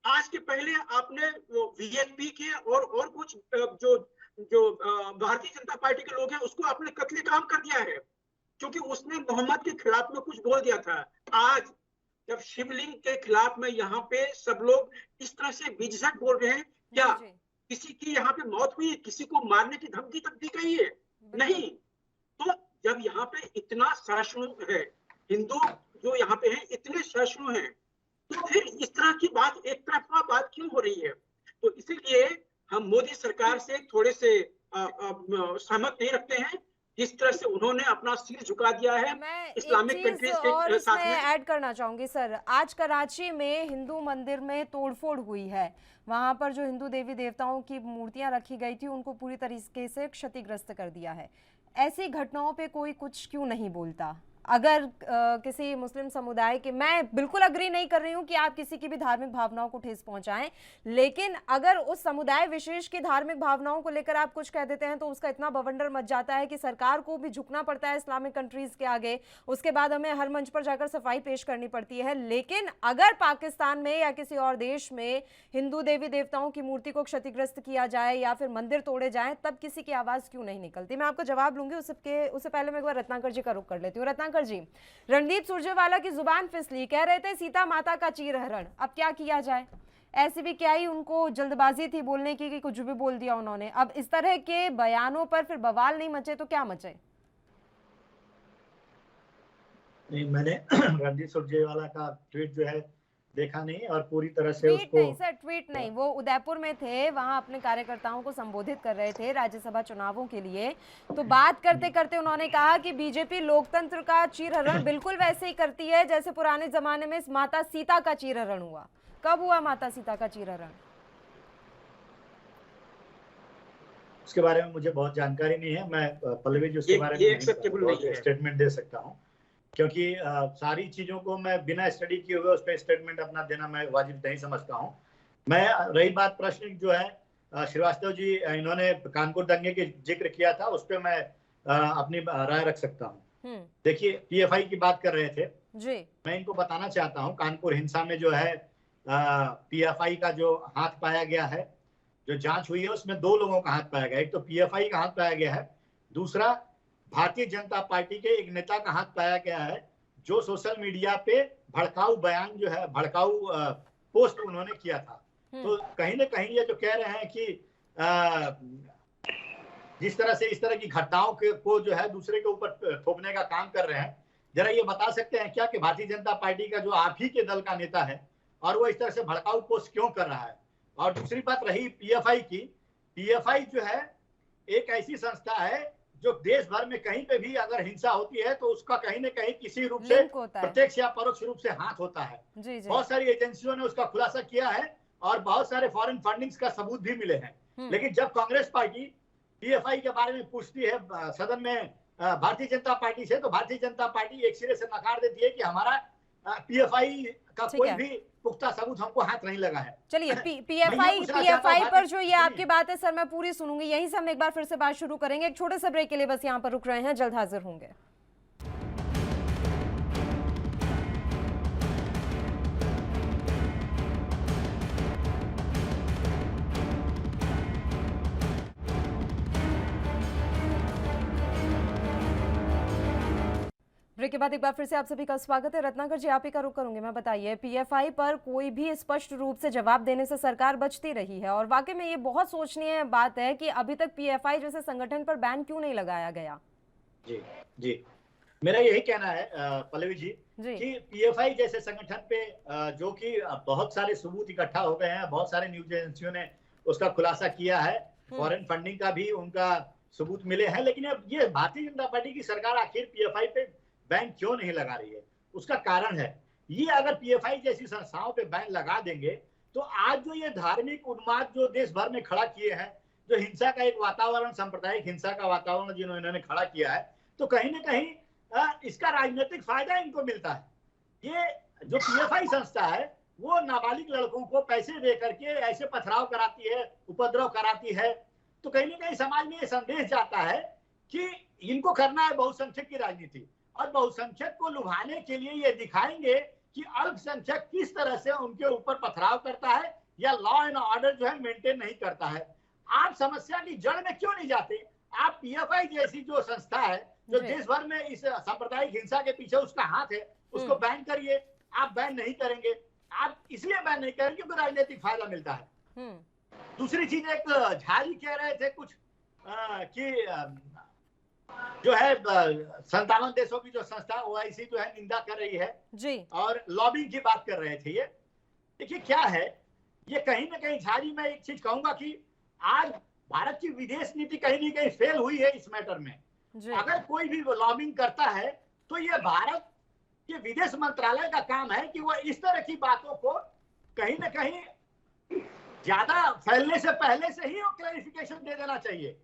आज के पहले आपने वीएचपी के और कुछ जो जो भारतीय जनता पार्टी के लोग हैं उसको आपने कत्लेआम कर दिया है, क्योंकि उसने मोहम्मद के खिलाफ में कुछ बोल दिया था। आज जब शिवलिंग के खिलाफ में यहाँ पे सब लोग इस तरह से बेझिझक बोल रहे हैं, क्या किसी की यहाँ पे मौत हुई, किसी को मारने की धमकी तक दी गई है? नहीं। तो जब यहाँ पे इतना सहिष्णु है, हिंदू जो यहाँ पे हैं इतने सहिष्णु हैं, तो फिर इस तरह की बात, एक तरफा बात क्यों हो रही है? तो इसीलिए हम मोदी सरकार से थोड़े से सहमत नहीं रखते हैं, जिस तरह से उन्होंने अपना सिर झुका दिया है मैं इस्लामिक एक चीज कंट्रीज और के इसमें साथ में। ऐड करना चाहूंगी सर। आज कराची में हिंदू मंदिर में तोड़फोड़ हुई है। वहां पर जो हिंदू देवी देवताओं की मूर्तियां रखी गई थी उनको पूरी तरीके से क्षतिग्रस्त कर दिया है। ऐसी घटनाओं पे कोई कुछ क्यों नहीं बोलता? अगर किसी मुस्लिम समुदाय के, मैं बिल्कुल अग्री नहीं कर रही हूं कि आप किसी की भी धार्मिक भावनाओं को ठेस पहुंचाएं, लेकिन अगर उस समुदाय विशेष की धार्मिक भावनाओं को लेकर आप कुछ कह देते हैं तो उसका इतना बवंडर मच जाता है कि सरकार को भी झुकना पड़ता है इस्लामिक कंट्रीज के आगे। उसके बाद हमें हर मंच पर जाकर सफाई पेश करनी पड़ती है। लेकिन अगर पाकिस्तान में या किसी और देश में हिंदू देवी देवताओं की मूर्ति को क्षतिग्रस्त किया जाए या फिर मंदिर तोड़े जाएं, तब किसी की आवाज क्यों नहीं निकलती? मैं आपको जवाब लूंगी, उससे पहले मैं एक बार रत्नाकर जी का रुख कर लेती हूँ। रत्नाकर जी, रणदीप सुरजेवाला की जुबान फिसली, कह रहे थे सीता माता का चीरहरण, अब क्या किया जाए? ऐसे भी क्या ही उनको जल्दबाजी थी बोलने की कि कुछ भी बोल दिया उन्होंने। अब इस तरह के बयानों पर फिर बवाल नहीं मचे तो क्या मचे? नहीं, मैंने रणदीप सुरजेवाला का ट्वीट जो है देखा नहीं और पूरी तरह से ट्वीट उसको नहीं सर, ट्वीट नहीं, वो उदयपुर में थे, वहां अपने कार्यकर्ताओं को संबोधित कर रहे थे राज्यसभा चुनावों के लिए। तो बात करते करते उन्होंने कहा कि बीजेपी लोकतंत्र का चीरहरण बिल्कुल वैसे ही करती है जैसे पुराने जमाने में माता सीता का चीरहरण हुआ। कब हुआ माता सीता का चीरहरण? उसके बारे में मुझे बहुत जानकारी नहीं है। मैं पल्लवी जी उसके बारे में स्टेटमेंट दे सकता हूँ, क्योंकि सारी चीजों को मैं बिना स्टडी किए हुए उस पर स्टेटमेंट अपना देना मैं वाजिब नहीं समझता हूँ। मैं रही बात प्रश्न जो है श्रीवास्तव जी इन्होंने कानपुर दंगे के जिक्र किया था, उस पर मैं अपनी राय रख सकता हूँ। देखिए, पीएफआई की बात कर रहे थे जी, मैं इनको बताना चाहता हूँ कानपुर हिंसा में जो है पीएफआई का जो हाथ पाया गया है, जो जांच हुई है उसमें 2 लोगों का हाथ पाया गया। एक तो पीएफआई का हाथ पाया गया है, दूसरा भारतीय जनता पार्टी के एक नेता का हाथ पाया गया है जो सोशल मीडिया पे भड़काऊ बयान जो है, भड़काऊ पोस्ट उन्होंने किया था। तो कहीं ना कहीं ये जो कह रहे हैं कि जिस तरह से इस तरह की घटनाओं को जो है दूसरे के ऊपर थोपने का काम कर रहे हैं, जरा ये बता सकते हैं क्या कि भारतीय जनता पार्टी का जो आप ही के दल का नेता है और वो इस तरह से भड़काऊ पोस्ट क्यों कर रहा है? और दूसरी बात रही पीएफआई की, पीएफआई जो है एक ऐसी संस्था है जो देश भर में कहीं पे भी अगर हिंसा होती है तो उसका कहीं न कहीं किसी रूप से प्रत्यक्ष या परोक्ष रूप से हाथ होता है। जी जी। बहुत सारी एजेंसियों ने उसका खुलासा किया है और बहुत सारे फॉरेन फंडिंग्स का सबूत भी मिले हैं। लेकिन जब कांग्रेस पार्टी पीएफआई के बारे में पूछती है सदन में भारतीय जनता पार्टी से, तो भारतीय जनता पार्टी एक सिरे से नकार देती है कि हमारा पीएफआई का कोई भी पुख्ता सबूत हमको हाथ नहीं लगा है। चलिए, पीएफआई पर जो ये आपकी बात है सर मैं पूरी सुनूंगी, यहीं से हम एक बार फिर से बात शुरू करेंगे। एक छोटे से ब्रेक के लिए बस यहाँ पर रुक रहे हैं, जल्द हाजिर होंगे। ब्रेक के बाद एक बार फिर से आप सभी का स्वागत है। रत्नाकर जी, आप ही का रुख करूंगे। मैं बताइए, पीएफआई पर कोई भी स्पष्ट रूप से जवाब देने से सरकार बचती रही है और वाकई में ये बहुत सोचनीय बात है कि अभी तक पीएफआई जैसे संगठन पर बैन क्यों नहीं लगाया गया? जी जी, मेरा यही कहना है पल्लवी जी कि पीएफआई जैसे संगठन पे जो कि बहुत सारे सबूत इकट्ठा हो गए हैं, बहुत सारे न्यूज एजेंसियों ने उसका खुलासा किया है, फॉरेन फंडिंग का भी उनका सबूत मिले हैं, लेकिन अब ये भारतीय जनता पार्टी की सरकार आखिर पीएफआई पे बैन क्यों नहीं लगा रही है? उसका कारण है ये, अगर पीएफआई जैसी संस्थाओं पे बैन लगा देंगे तो आज जो ये धार्मिक उन्माद जो देश भर में खड़ा किए हैं, जो हिंसा का एक वातावरण, सांप्रदायिक हिंसा का वातावरण जिन्होंने इन्होंने खड़ा किया है, तो कहीं ना कहीं इसका राजनीतिक फायदा इनको मिलता है। ये जो पीएफआई संस्था है वो नाबालिग लड़कों को पैसे दे करके ऐसे पथराव कराती है, उपद्रव कराती है, तो कहीं ना कहीं समाज में ये संदेश जाता है कि इनको करना है बहुसंख्यक की राजनीति और बहुसंख्यक को लुभाने के लिए ये दिखाएंगे कि अल्पसंख्यक किस तरह से उनके ऊपर पथराव करता है या लॉ एंड ऑर्डर जो है मेंटेन नहीं करता है। आप समस्या की जड़ में क्यों नहीं जाते? आप पीएफआई जैसी जो संस्था है जो देश भर में इस सांप्रदायिक हिंसा के पीछे उसका हाथ है, उसको बैन करिए। आप बैन नहीं करेंगे, आप इसलिए बैन नहीं करेंगे क्योंकि राजनीतिक फायदा मिलता है। दूसरी चीज, एक झाली कह रहे थे कुछ कि जो है 57 देशों की जो संस्था ओआईसी जो है निंदा कर रही है जी, और लॉबिंग की बात कर रहे थे। ये देखिए क्या है, ये कहीं ना कहीं झाली, मैं एक चीज कहूंगा कि आज भारत की विदेश नीति कहीं ना कहीं फेल हुई है इस मैटर में। अगर कोई भी लॉबिंग करता है तो ये भारत के विदेश मंत्रालय का काम है कि वो इस तरह की बातों को कहीं ना कहीं ज्यादा फैलने से पहले से ही वो क्लैरिफिकेशन दे देना चाहिए।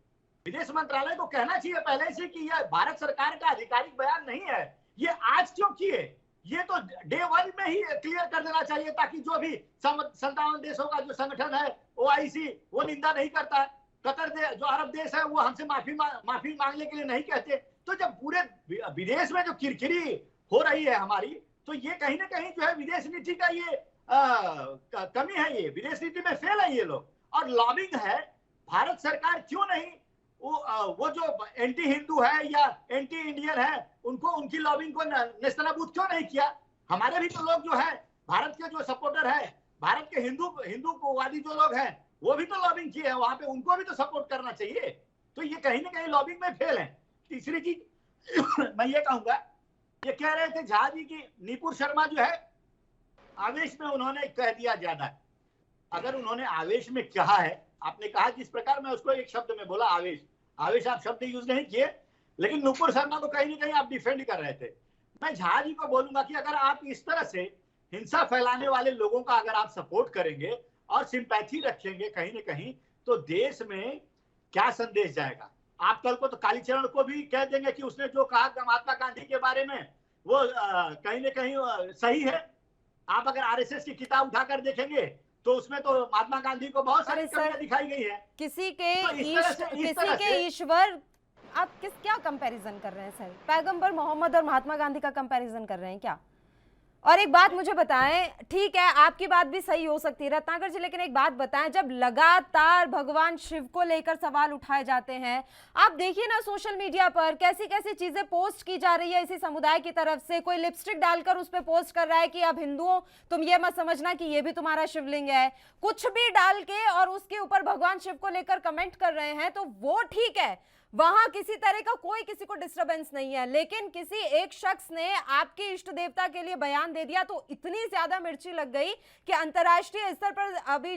विदेश मंत्रालय को कहना चाहिए पहले से कि यह भारत सरकार का आधिकारिक बयान नहीं है, ये आज क्यों किए? ये तो डे वन में ही क्लियर कर देना चाहिए, ताकि जो भी 57 देशों का जो संगठन है OIC, वो निंदा नहीं करता है। कतर जो अरब देश है वो हमसे माफी मांगने के लिए नहीं कहते। तो जब पूरे विदेश में जो किरकिरी हो रही है हमारी, तो ये कहीं ना कहीं जो है विदेश नीति का ये कमी है, ये विदेश नीति में फेल है ये लोग। और लॉबिंग है, भारत सरकार क्यों नहीं वो जो एंटी हिंदू है या एंटी इंडियन है उनको, उनकी लॉबिंग को नेस्तनाबूद क्यों नहीं किया? हमारे भी तो लोग जो है भारत के जो सपोर्टर है, भारत के हिंदूवादी जो लोग हैं, वो भी तो लॉबिंग किए हैं वहां पे, उनको भी तो सपोर्ट करना चाहिए। तो ये कहीं ना कहीं लॉबिंग में फेल है। तीसरी चीज मैं ये कहूंगा, ये कह रहे थे झा जी की नीपुर शर्मा जो है आवेश में उन्होंने कह दिया ज्यादा। अगर उन्होंने आवेश में कहा है, आपने कहा जिस प्रकार, मैं उसको एक शब्द में बोला आवेश आप शब्द यूज नहीं किए, लेकिन नुपुर शर्मा को कहीं ना कहीं आप डिफेंड कर रहे थे। मैं झा जी को बोलूंगा कि अगर आप इस तरह से हिंसा फैलाने वाले लोगों का अगर आप सपोर्ट करेंगे और सिंपैथी रखेंगे कहीं ना कहीं, तो देश में क्या संदेश जाएगा? आप कल को तो कालीचरण को भी कह देंगे कि उसने जो कहा महात्मा गांधी के बारे में वो कहीं ना कहीं सही है। आप अगर RSS की किताब उठाकर देखेंगे तो उसमें तो महात्मा गांधी को बहुत सारी कमियां दिखाई गई है। किसी के ईश्वर, आप क्या कंपैरिजन कर रहे हैं सर? पैगंबर मोहम्मद और महात्मा गांधी का कंपैरिजन कर रहे हैं क्या? और एक बात मुझे बताएं, ठीक है आपकी बात भी सही हो सकती है रत्नाकर जी, लेकिन एक बात बताएं, जब लगातार भगवान शिव को लेकर सवाल उठाए जाते हैं, आप देखिए ना सोशल मीडिया पर कैसी कैसी चीजें पोस्ट की जा रही है इसी समुदाय की तरफ से। कोई लिपस्टिक डालकर उस पर पोस्ट कर रहा है कि अब हिंदुओं तुम ये मत समझना कि ये भी तुम्हारा शिवलिंग है, कुछ भी डाल के और उसके ऊपर भगवान शिव को लेकर कमेंट कर रहे हैं, तो वो ठीक है, वहां किसी तरह का कोई किसी को डिस्टरबेंस नहीं है। लेकिन किसी एक शख्स ने आपके इष्ट देवता के लिए बयान दे दिया तो इतनी ज्यादा मिर्ची लग गई कि अंतर्राष्ट्रीय स्तर पर अभी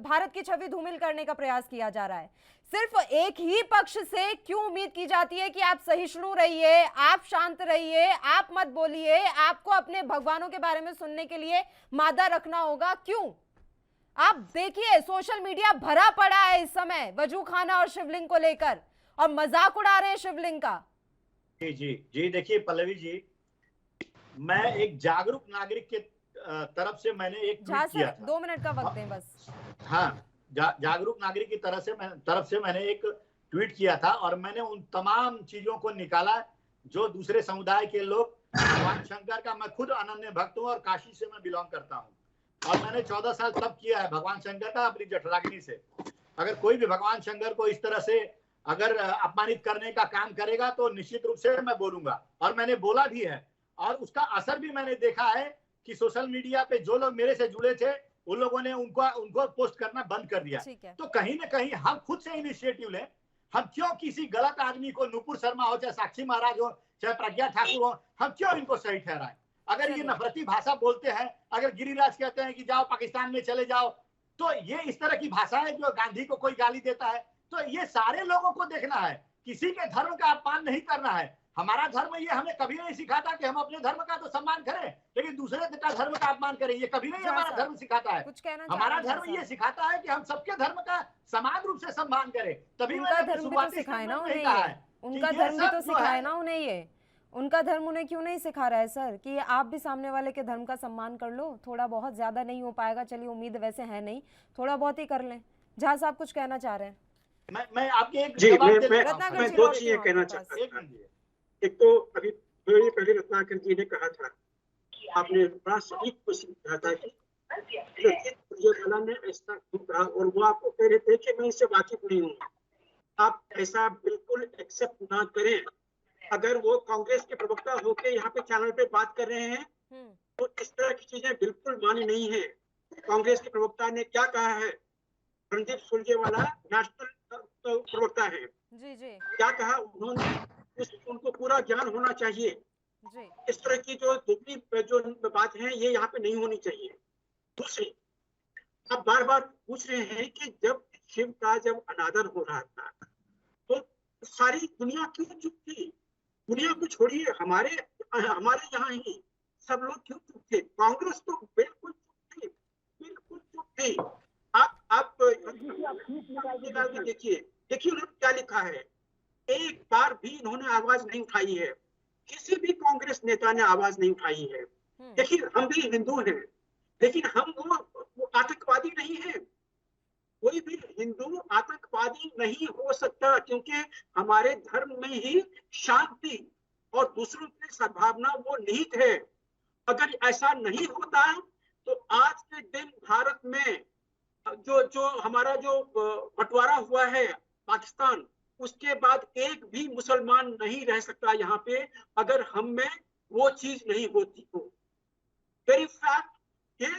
भारत की छवि धूमिल करने का प्रयास किया जा रहा है। सिर्फ एक ही पक्ष से क्यों उम्मीद की जाती है कि आप सहिष्णु रहिए, आप शांत रहिए, आप मत बोलिए, आपको अपने भगवानों के बारे में सुनने के लिए मादा रखना होगा? क्यों? आप देखिए सोशल मीडिया भरा पड़ा है इस समय वजू खाना और शिवलिंग को लेकर, और मजाक उड़ा रहे हैं शिवलिंग का। जी जी जी, देखिए पल्लवी जी, मैं एक जागरूक नागरिक के तरफ से मैंने एक ट्वीट किया था। 2 मिनट का वक्त दें बस। हाँ, जागरूक नागरिक की तरफ से मैंने एक ट्वीट किया था, और मैंने उन तमाम चीजों को निकाला जो दूसरे समुदाय के लोग, भगवान शंकर का मैं खुद अनन्य भक्त हूँ और काशी से मैं बिलोंग करता हूँ, और मैंने 14 साल तब किया है भगवान शंकर का अपनी जठराग्नि से। अगर कोई भी भगवान शंकर को इस तरह से अगर अपमानित करने का काम करेगा तो निश्चित रूप से मैं बोलूंगा, और मैंने बोला भी है, और उसका असर भी मैंने देखा है कि सोशल मीडिया पे जो लोग मेरे से जुड़े थे उन लोगों ने उनको पोस्ट करना बंद कर दिया। तो कहीं ना कहीं हम खुद से इनिशिएटिव लें। हम क्यों किसी गलत आदमी को, नुपुर शर्मा हो, चाहे साक्षी महाराज हो, चाहे प्रज्ञा ठाकुर हो, हम क्यों इनको सही ठहराएं? अगर ये नफरती भाषा बोलते हैं, अगर गिरिराज कहते हैं कि जाओ पाकिस्तान में चले जाओ, तो ये इस तरह की भाषा है जो गांधी को कोई गाली देता है। तो ये सारे लोगों को देखना है, किसी के धर्म का अपमान नहीं करना है। हमारा धर्म ये हमें कभी नहीं सिखाता कि हम अपने धर्म का तो सम्मान करें लेकिन दूसरे का धर्म का अपमान करें, ये कभी नहीं हमारा धर्म सिखाता है। हमारा धर्म ये सिखाता है कि हम सबके धर्म का समान रूप से सम्मान करें। तभी उनका धर्म भी तो सिखाए ना उन्हें, उनका धर्म भी तो सिखाए ना उन्हें, ये उनका धर्म उन्हें क्यों नहीं सिखा रहा है सर कि आप भी सामने वाले के धर्म का सम्मान कर लो? थोड़ा बहुत, ज्यादा नहीं हो पाएगा, चलिए उम्मीद वैसे है नहीं, थोड़ा बहुत ही कर लें। झा साहब कुछ कहना चाह रहे हैं? मैं आपके एक जी, मैं 2 चीजें कहना चाहता हूं। एक तो अभी पहले रत्नाकर जी ने कहा था, आपने बड़ा सही क्वेश्चन कहा था कि वाला ने ऐसा क्यों कहा, और वो आपको कह रहे थे कि मैं इससे वाकिफ नहीं हूँ। आप ऐसा बिल्कुल एक्सेप्ट ना करें। अगर वो कांग्रेस के प्रवक्ता होके यहाँ पे चैनल पे बात कर रहे हैं तो इस तरह की चीजें बिल्कुल मानी नहीं है। कांग्रेस के प्रवक्ता ने क्या कहा है? रणदीप सुरजेवाला नेशनल प्रवक्ता है, जी जी, क्या कहा उन्होंने? उनको पूरा ज्ञान होना चाहिए जी। इस तरह की जो दूसरी जो बात है ये यहाँ पे नहीं होनी चाहिए। दूसरी, अब बार बार पूछ रहे हैं कि जब शिव का जब अनादर हो रहा था तो सारी दुनिया क्यों चुप थी? दुनिया को छोड़िए, हमारे यहाँ ही सब लोग क्यों चुप थे? कांग्रेस तो बिल्कुल चुप थी, बिल्कुल चुप थी। आप देखिए उन्होंने क्या लिखा है। एक बार भी इन्होंने आवाज नहीं उठाई है। किसी भी कांग्रेस नेता ने आवाज नहीं उठाई है। देखिए, हम भी हिंदू हैं, लेकिन हम वो आतंकवादी नहीं है। कोई भी हिंदू आतंकवादी नहीं हो सकता, क्योंकि हमारे धर्म में ही शांति और दूसरों की सद्भावना वो निहित है। अगर ऐसा नहीं होता तो आज के दिन भारत में जो हमारा जो बंटवारा हुआ है पाकिस्तान, उसके बाद एक भी मुसलमान नहीं रह सकता यहाँ पे, अगर हम में वो चीज नहीं होती तो। वेरी फैक्ट ये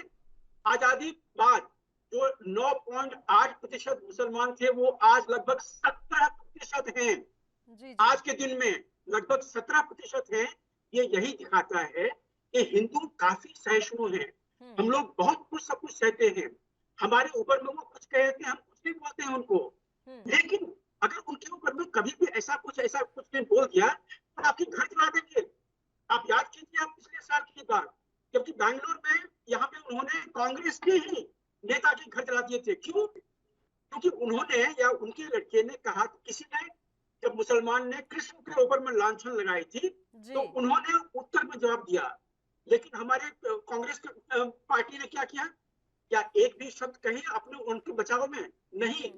आजादी बाद जो 9.8% मुसलमान थे, वो आज लगभग 17% हैं। आज के दिन में लगभग 17% हैं। ये यही दिखाता है कि हिंदू काफी सहिष्णु हैं। हम लोग बहुत कुछ सब कुछ सहते हैं, हमारे ऊपर में वो कुछ कहते हैं, हम कुछ नहीं बोलते हैं उनको, लेकिन अगर उनके ऊपर में कभी भी ऐसा कुछ ने बोल दिया तो आपके घर चला देंगे। आप याद कीजिए, आप पिछले साल की बात, जबकि बैंगलोर में यहाँ पे उन्होंने कांग्रेस के ही नेता के घर चला दिए थे। क्यों? क्योंकि उन्होंने या उनके लड़के ने कहा, किसी ने जब मुसलमान ने कृष्ण के ऊपर में लांछन लगाई थी तो उन्होंने उत्तर में जवाब दिया, लेकिन हमारे कांग्रेस पार्टी ने क्या किया? क्या एक भी शब्द कहे अपने उनके बचाव में? नहीं।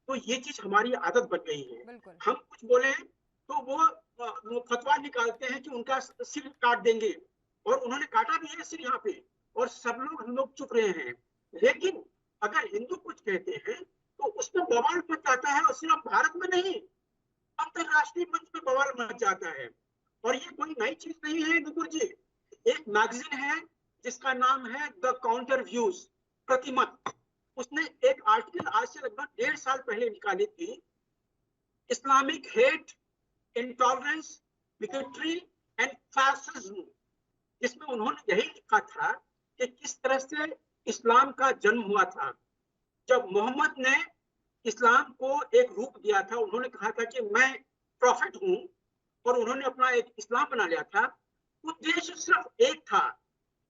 तो ये चीज हमारी आदत बन गई है। हम कुछ बोले तो वो फतवा निकालते हैं कि उनका सिर काट देंगे, और उन्होंने काटा भी है सिर यहाँ पे, और सब लोग हम लोग चुप रहे हैं। लेकिन अगर हिंदू कुछ कहते हैं तो उसमें बवाल मच जाता है, और सिर्फ भारत में नहीं, अंतरराष्ट्रीय मंच पे बवाल मच जाता है। और ये कोई नई चीज नहीं है नुपुर जी। एक मैगजीन है जिसका नाम है द काउंटर व्यूज, प्रतिमत। उसने एक आर्टिकल आज से लगभग 1.5 साल पहले निकाली थी, Islamic hate, intolerance, bigotry and fascism, जिसमें उन्होंने यही लिखा था कि किस तरह से इस्लाम का जन्म हुआ था। जब मोहम्मद ने इस्लाम को एक रूप दिया था, उन्होंने कहा था कि मैं प्रॉफिट हूं, और उन्होंने अपना एक इस्लाम बना लिया था। उद्देश्य सिर्फ एक था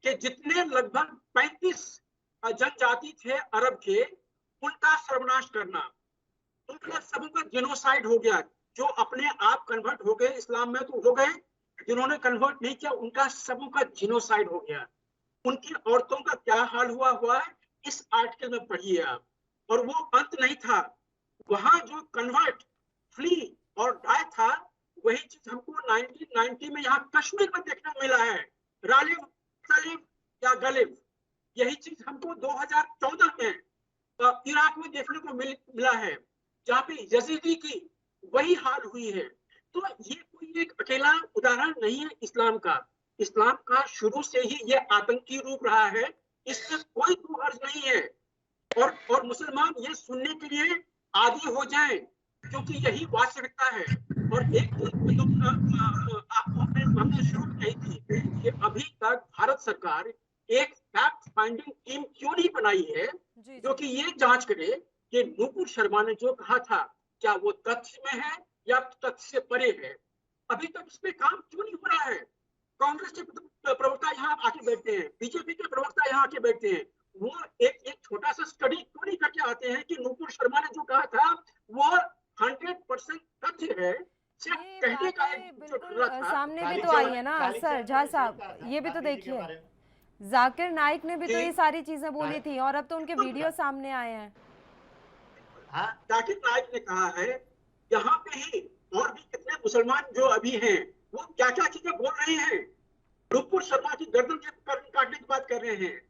कि जितने लगभग 35 जनजाति थे अरब के, उनका सर्वनाश करना। उनका सबों का जेनोसाइड हो गया। जो अपने आप कन्वर्ट हो गए इस्लाम में तो हो गए, जिन्होंने कन्वर्ट नहीं किया उनका सबों का जेनोसाइड हो गया। उनकी औरतों का क्या हाल हुआ है इस आर्टिकल में पढ़िए आप। और वो अंत नहीं था, वहां जो कन्वर्ट, फ्ली और डाई था, वही चीज हमको 1990 में यहाँ कश्मीर में देखने को मिला है। रालिब, सलीब या गलिब, यही चीज हमको 2014 में इराक में देखने को मिला है, जहाँ पे यजीदी की वही हाल हुई है। तो ये कोई एक अकेला उदाहरण नहीं है इस्लाम का। इस्लाम का शुरू से ही ये आतंकी रूप रहा है, इसमें कोई दो अर्ज नहीं है। और मुसलमान ये सुनने के लिए आदी हो जाएं, क्योंकि यही वास्तविकता है। और एक हमने शुरू कही थी कि अभी तक भारत सरकार एक फैक्ट फाइंडिंग टीम क्यों नहीं बनाई है, जो कि ये जांच करे कि नुपुर शर्मा ने जो कहा था क्या वो तथ्य में है या तथ्य से परे है। अभी तक इस पे काम क्यों नहीं हो रहा है? कांग्रेस के प्रवक्ता यहाँ आके बैठते हैं, बीजेपी के प्रवक्ता यहाँ आके बैठते हैं, वो एक छोटा सा स्टडी क्यों नहीं करके आते हैं कि नुपुर शर्मा ने जो कहा था वो 100% तथ्य है। सिर्फ कहने का बिल्कुल सामने भी तो आई है ना सर झा साहब, ये भी तो देखिए, जाकिर नाइक ने भी तो ये सारी चीजें बोली थी, और अब तो उनके वीडियो सामने आए हैं। हाँ, जाकिर नाइक ने कहा है, यहाँ पे ही और भी कितने मुसलमान जो अभी हैं वो क्या क्या चीजें बोल रहे हैं। नुपुर शर्मा की गर्दन काटने की बात कर रहे हैं।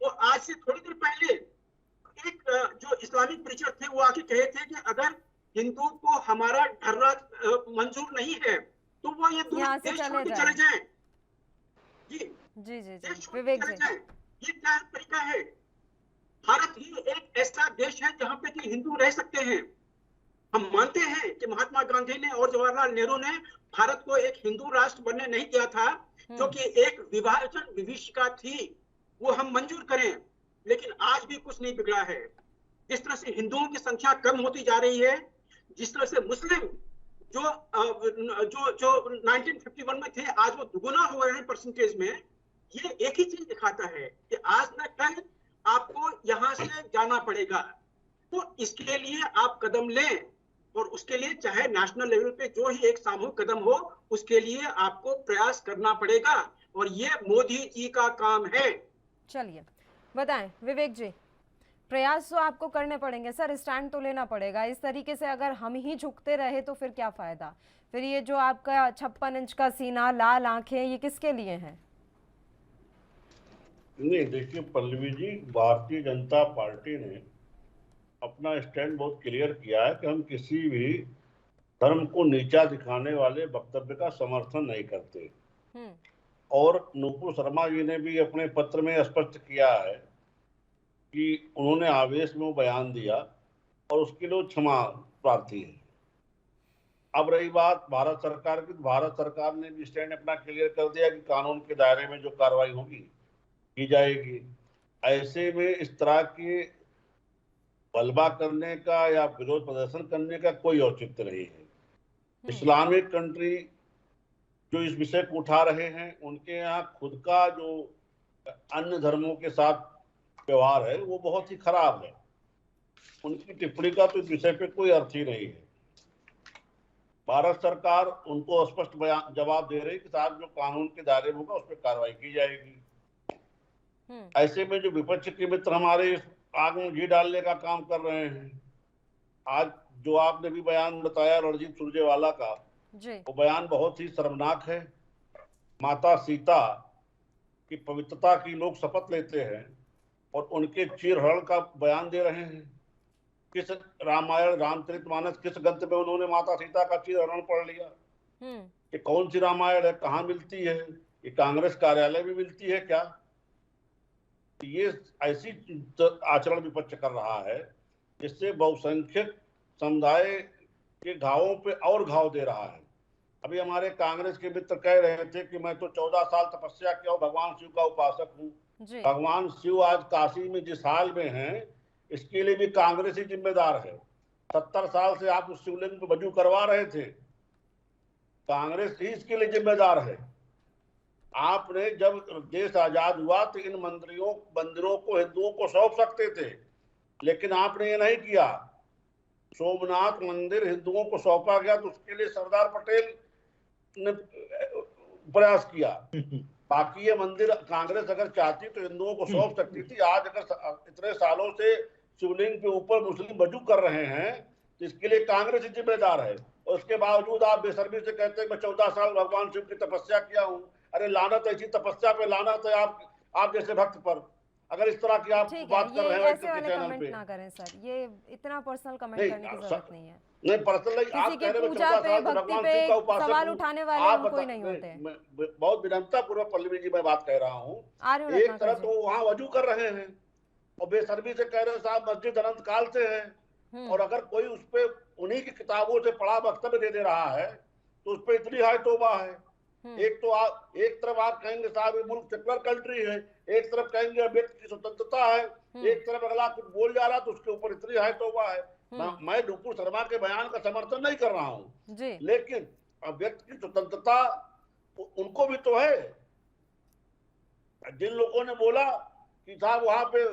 वो आज से थोड़ी देर पहले एक जो इस्लामिक प्रीचर थे वो आके कहे थे कि अगर हिंदू को हमारा धर्म मंजूर नहीं है तो वो ये देश छोड़ के चले जाएं। जी जी जी जी विवेक जी, ये क्या तरीका है? भारत ही एक ऐसा देश है जहाँ पे कि हिंदू रह सकते हैं। हम मानते हैं कि महात्मा गांधी ने और जवाहरलाल नेहरू ने भारत को एक हिंदू राष्ट्र बनने नहीं दिया था, क्योंकि एक विभाजन विभीषिका थी, वो हम मंजूर करें। लेकिन आज भी कुछ नहीं बिगड़ा है। जिस तरह से हिंदुओं की संख्या कम होती जा रही है, जिस तरह से मुस्लिम जो 1951 में थे आज वो दुगुना हो रहे हैं परसेंटेज में, ये एक ही चीज दिखाता है कि आज न कल आपको यहाँ से जाना पड़ेगा। तो इसके लिए आप कदम लें, और उसके लिए चाहे नेशनल लेवल पे जो ही एक सामूहिक कदम हो, उसके लिए आपको प्रयास करना पड़ेगा और ये मोदी जी का काम है। चलिए बताएं विवेक जी, प्रयास तो आपको करने पड़ेंगे सर, स्टैंड तो लेना पड़ेगा। इस तरीके से अगर हम ही झुकते रहे तो फिर क्या फायदा? फिर ये जो आपका 56 इंच का सीना, लाल आंखें, ये किसके लिए हैं? नहीं, देखिए पल्लवी जी, भारतीय जनता पार्टी ने अपना स्टैंड बहुत क्लियर किया है कि हम किसी भी धर्म को नीचा दिखाने वाले वक्तव्य का समर्थन नहीं करते। और नुपुर शर्मा जी ने भी अपने पत्र में स्पष्ट किया है कि उन्होंने आवेश में वो बयान दिया और उसके लिए क्षमा प्रार्थी है। अब रही बात भारत सरकार की, भारत सरकार ने भी स्टैंड अपना क्लियर कर दिया कि कानून के दायरे में जो कार्रवाई होगी की जाएगी। ऐसे में इस तरह के बलवा करने का या विरोध प्रदर्शन करने का कोई औचित्य नहीं है। इस्लामिक कंट्री जो इस विषय को उठा रहे हैं, उनके यहाँ खुद का जो अन्य धर्मों के साथ व्यवहार है वो बहुत ही खराब है। उनकी टिप्पणी का तो इस विषय पे कोई अर्थ ही नहीं है। भारत सरकार उनको स्पष्ट जवाब दे रही कि साहब जो कानून के दायरे में होगा उस पर कार्रवाई की जाएगी। ऐसे में जो विपक्ष के मित्र हमारे आग में घी डालने का काम कर रहे हैं। आज जो आपने भी बयान बताया रणजीत सुरजेवाला का, वो बयान बहुत ही शर्मनाक है। माता सीता की पवित्रता की लोग शपथ लेते हैं और उनके चीरहरण का बयान दे रहे हैं। किस रामायण रामचरितमानस किस ग्रंथ में उन्होंने माता सीता का चीरहरण पढ़ लिया? ये कौन सी रामायण है, कहाँ मिलती है? ये कांग्रेस कार्यालय में मिलती है क्या? ये ऐसी आचरण विपक्ष कर रहा है जिससे बहुसंख्यक समुदाय के घावों पे और घाव दे रहा है। अभी हमारे कांग्रेस के मित्र कह रहे थे कि मैं तो 14 साल तपस्या किया हूँ, भगवान शिव का उपासक हूँ। भगवान शिव आज काशी में जिस हाल में हैं, इसके लिए भी कांग्रेस ही जिम्मेदार है। 70 साल से आप उस शिवलिंग पे वजू करवा रहे थे, कांग्रेस ही इसके लिए जिम्मेदार है। आपने जब देश आजाद हुआ तो इन मंदिरों को हिंदुओं को सौंप सकते थे, लेकिन आपने ये नहीं किया। सोमनाथ मंदिर हिंदुओं को सौंपा गया तो उसके लिए सरदार पटेल ने प्रयास किया। बाकी ये मंदिर कांग्रेस अगर चाहती तो हिंदुओं को सौंप सकती थी। आज अगर इतने सालों से शिवलिंग के ऊपर मुस्लिम वजू कर रहे हैं तो इसके लिए कांग्रेस ही जिम्मेदार है। और उसके बावजूद आप बेशर्मी से कहते हैं मैं 14 साल भगवान शिव की तपस्या किया हूँ। अरे लानत, ऐसी तपस्या पे लानत है आप जैसे भक्त पर। अगर इस तरह की आप बात कर रहे हैं ऐसे वाले कमेंट ना करें सर, ये इतना पर्सनल कमेंट करने की जरूरत नहीं है। नहीं पर्सनल, किसी के पूजा पे भक्ति पे सवाल उठाने वाले हम कोई नहीं होते। बहुत विनम्रता पूर्वक पल्लवी जी मैं बात कह रहा हूँ। एक तरफ तो वहाँ वजू कर रहे हैं और बेशर्मी से कह रहे हैं साहब मस्जिद अनंत काल से है, और अगर कोई उस पे उन्हीं की किताबों से पढ़ा वक्तव्य दे रहा है तो उस पर इतनी हाय तौबा है। एक तरफ आप कहेंगे साहब ये मुल्क सेकुलर कंट्री है, एक तरफ कहेंगे व्यक्ति की स्वतंत्रता है, एक तरफ अगला कुछ बोल जा रहा तो उसके ऊपर इतनी हाय तौबा है। मैं नुपुर शर्मा के बयान का समर्थन नहीं कर रहा हूँ, लेकिन व्यक्ति की स्वतंत्रता उनको भी तो है। जिन लोगों ने बोला कि साहब वहां पे